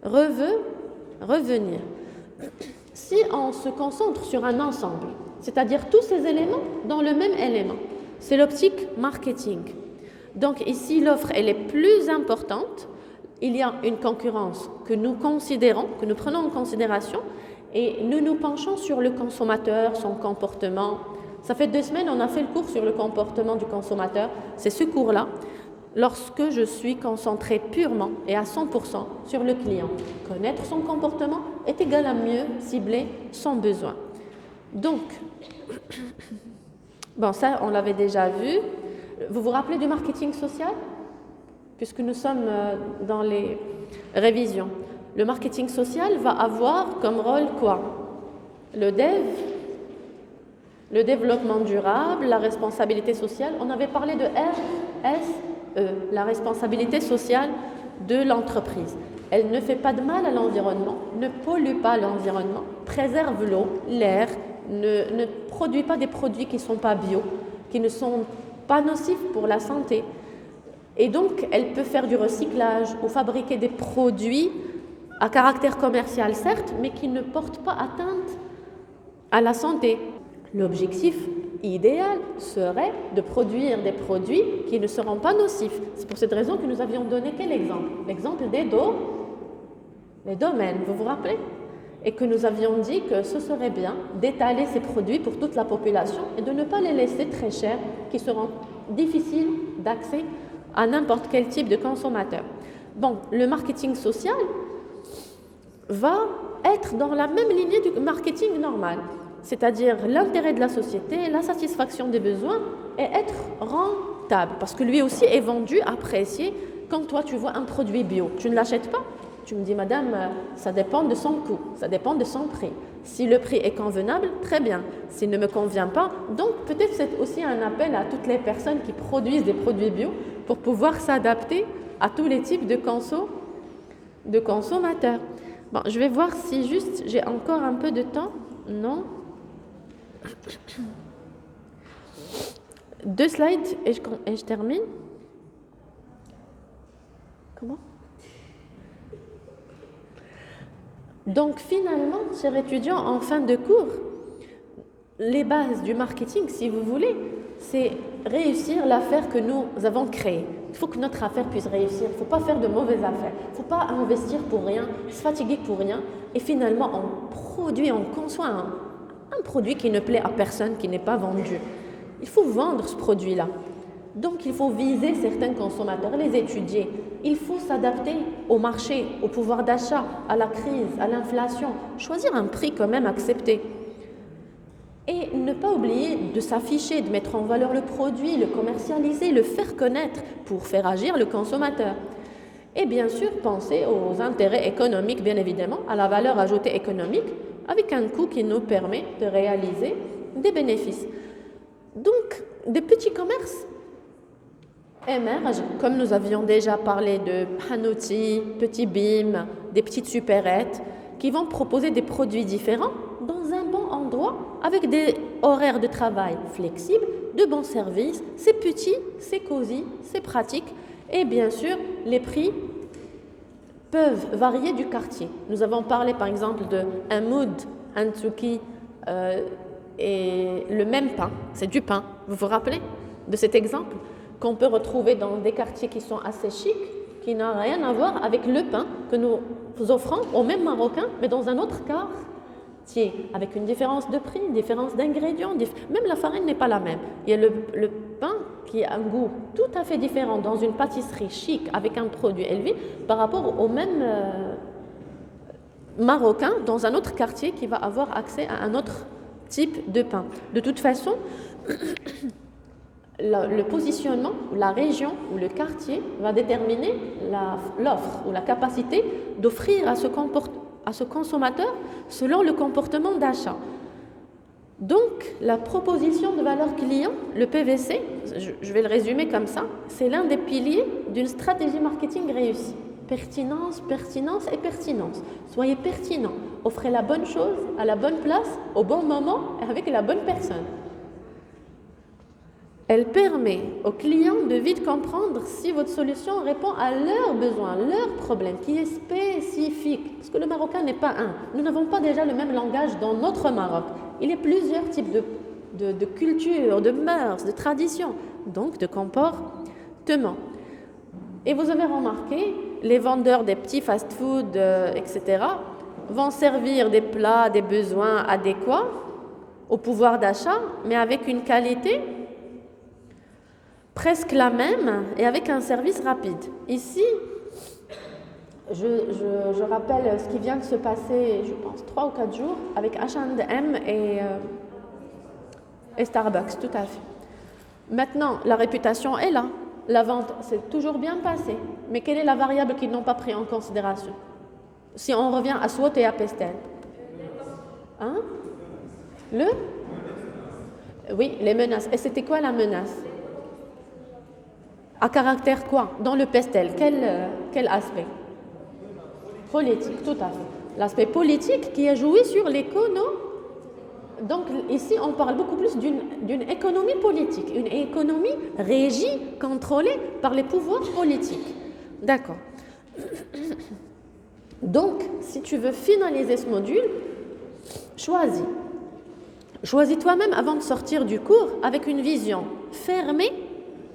revenir. Si on se concentre sur un ensemble, c'est-à-dire tous ces éléments dans le même élément, c'est l'optique marketing. Donc ici, l'offre, elle est plus importante. Il y a une concurrence que nous considérons, que nous prenons en considération et nous nous penchons sur le consommateur, son comportement. Ça fait 2 semaines, on a fait le cours sur le comportement du consommateur. C'est ce cours-là. Lorsque je suis concentrée purement et à 100% sur le client, connaître son comportement est égal à mieux cibler son besoin. Donc, bon, ça, on l'avait déjà vu. Vous vous rappelez du marketing social? Puisque nous sommes dans les révisions. Le marketing social va avoir comme rôle quoi? Le développement durable, la responsabilité sociale. On avait parlé de RSE, la responsabilité sociale de l'entreprise. Elle ne fait pas de mal à l'environnement, ne pollue pas l'environnement, préserve l'eau, l'air, ne produit pas des produits qui ne sont pas bio, qui ne sont pas nocifs pour la santé. Et donc, elle peut faire du recyclage ou fabriquer des produits à caractère commercial, certes, mais qui ne portent pas atteinte à la santé. L'objectif idéal serait de produire des produits qui ne seront pas nocifs. C'est pour cette raison que nous avions donné quel exemple? L'exemple des domaines, vous vous rappelez? Et que nous avions dit que ce serait bien d'étaler ces produits pour toute la population et de ne pas les laisser très chers, qui seront difficiles d'accès à n'importe quel type de consommateur. Bon, le marketing social va être dans la même lignée du marketing normal, c'est-à-dire l'intérêt de la société, la satisfaction des besoins et être rentable, parce que lui aussi est vendu, apprécié. Quand toi tu vois un produit bio, tu ne l'achètes pas. Tu me dis, madame, ça dépend de son coût, ça dépend de son prix. Si le prix est convenable, très bien. S'il ne me convient pas, donc peut-être c'est aussi un appel à toutes les personnes qui produisent des produits bio pour pouvoir s'adapter à tous les types de consommateurs. Bon, je vais voir si juste j'ai encore un peu de temps. Non. 2 slides et je termine. Comment? Donc finalement, chers étudiants, en fin de cours, les bases du marketing, si vous voulez, c'est réussir l'affaire que nous avons créée. Il faut que notre affaire puisse réussir. Il ne faut pas faire de mauvaises affaires. Il ne faut pas investir pour rien, se fatiguer pour rien. Et finalement, on conçoit un produit qui ne plaît à personne, qui n'est pas vendu. Il faut vendre ce produit-là. Donc, il faut viser certains consommateurs, les étudier. Il faut s'adapter au marché, au pouvoir d'achat, à la crise, à l'inflation. Choisir un prix quand même accepté. Et ne pas oublier de s'afficher, de mettre en valeur le produit, le commercialiser, le faire connaître pour faire agir le consommateur. Et bien sûr, penser aux intérêts économiques, bien évidemment, à la valeur ajoutée économique, avec un coût qui nous permet de réaliser des bénéfices. Donc, des petits commerces émergent, comme nous avions déjà parlé de Hanotti, Petit Bim, des petites supérettes, qui vont proposer des produits différents dans un bon endroit, avec des horaires de travail flexibles, de bons services. C'est petit, c'est cosy, c'est pratique. Et bien sûr, les prix peuvent varier du quartier. Nous avons parlé par exemple de Hamoud, Antouki et le même pain, c'est du pain. Vous vous rappelez de cet exemple qu'on peut retrouver dans des quartiers qui sont assez chics, qui n'a rien à voir avec le pain que nous offrons aux mêmes Marocains, mais dans un autre quartier, avec une différence de prix, une différence d'ingrédients, même la farine n'est pas la même. Il y a le pain qui a un goût tout à fait différent dans une pâtisserie chic avec un produit élevé par rapport au même Marocain dans un autre quartier qui va avoir accès à un autre type de pain. De toute façon, le positionnement, la région ou le quartier va déterminer l'offre ou la capacité d'offrir à ce consommateur selon le comportement d'achat. Donc, la proposition de valeur client, le PVC, je vais le résumer comme ça, c'est l'un des piliers d'une stratégie marketing réussie. Pertinence, pertinence et pertinence. Soyez pertinent, offrez la bonne chose à la bonne place, au bon moment et avec la bonne personne. Elle permet aux clients de vite comprendre si votre solution répond à leurs besoins, leurs problèmes, qui est spécifique. Parce que le marocain n'est pas un. Nous n'avons pas déjà le même langage dans notre Maroc. Il y a plusieurs types de cultures, de mœurs, de traditions, donc de comportements. Et vous avez remarqué, les vendeurs des petits fast-food, etc., vont servir des plats, des besoins adéquats au pouvoir d'achat, mais avec une qualité presque la même et avec un service rapide. Ici, je rappelle ce qui vient de se passer, je pense, 3 ou 4 jours avec H&M et Starbucks, tout à fait. Maintenant, la réputation est là. La vente s'est toujours bien passée. Mais quelle est la variable qu'ils n'ont pas pris en considération? Si on revient à SWOT et à Pestel. Hein? Oui, les menaces. Et c'était quoi la menace? À caractère quoi? Dans le Pestel, quel aspect? Politique, tout à fait. L'aspect politique qui a joué sur l'économie. Donc ici, on parle beaucoup plus d'une économie politique, une économie régie, contrôlée par les pouvoirs politiques. D'accord. Donc, si tu veux finaliser ce module, choisis. Choisis toi-même avant de sortir du cours avec une vision fermée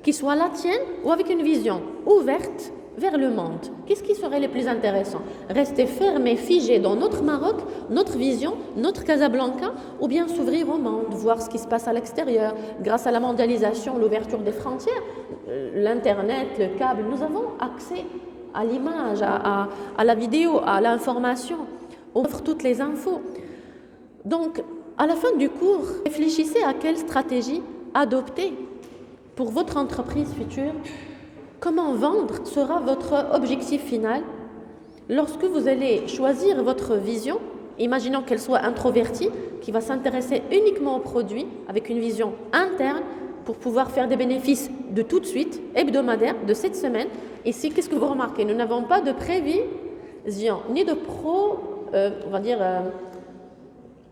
qui soit la tienne ou avec une vision ouverte vers le monde. Qu'est-ce qui serait le plus intéressant? Rester fermé, figé dans notre Maroc, notre vision, notre Casablanca, ou bien s'ouvrir au monde, voir ce qui se passe à l'extérieur. Grâce à la mondialisation, l'ouverture des frontières, l'Internet, le câble, nous avons accès à l'image, à la vidéo, à l'information. On offre toutes les infos. Donc, à la fin du cours, réfléchissez à quelle stratégie adopter pour votre entreprise future. Comment vendre sera votre objectif final. Lorsque vous allez choisir votre vision, imaginons qu'elle soit introvertie, qui va s'intéresser uniquement aux produits avec une vision interne pour pouvoir faire des bénéfices de tout de suite, hebdomadaires, de cette semaine. Ici, qu'est-ce que vous remarquez? Nous n'avons pas de prévision, ni de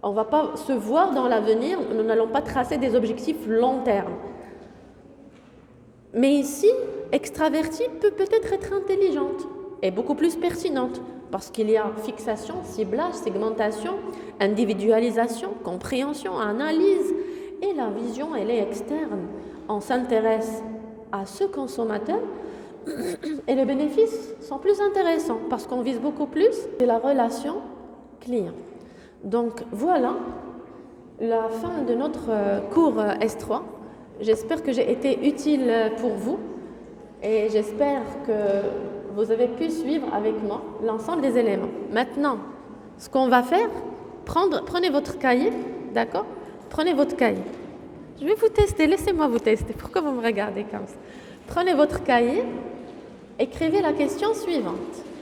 on ne va pas se voir dans l'avenir, nous n'allons pas tracer des objectifs long terme. Mais ici, extravertie peut peut-être être intelligente et beaucoup plus pertinente parce qu'il y a fixation, ciblage, segmentation, individualisation, compréhension, analyse et la vision, elle est externe. On s'intéresse à ce consommateur et les bénéfices sont plus intéressants parce qu'on vise beaucoup plus de la relation client. Donc voilà la fin de notre cours S3. J'espère que j'ai été utile pour vous et j'espère que vous avez pu suivre avec moi l'ensemble des éléments. Maintenant, ce qu'on va faire, prenez votre cahier, d'accord? Prenez votre cahier. Je vais vous tester, laissez-moi vous tester. Pourquoi vous me regardez comme ça? Prenez votre cahier Écrivez la question suivante.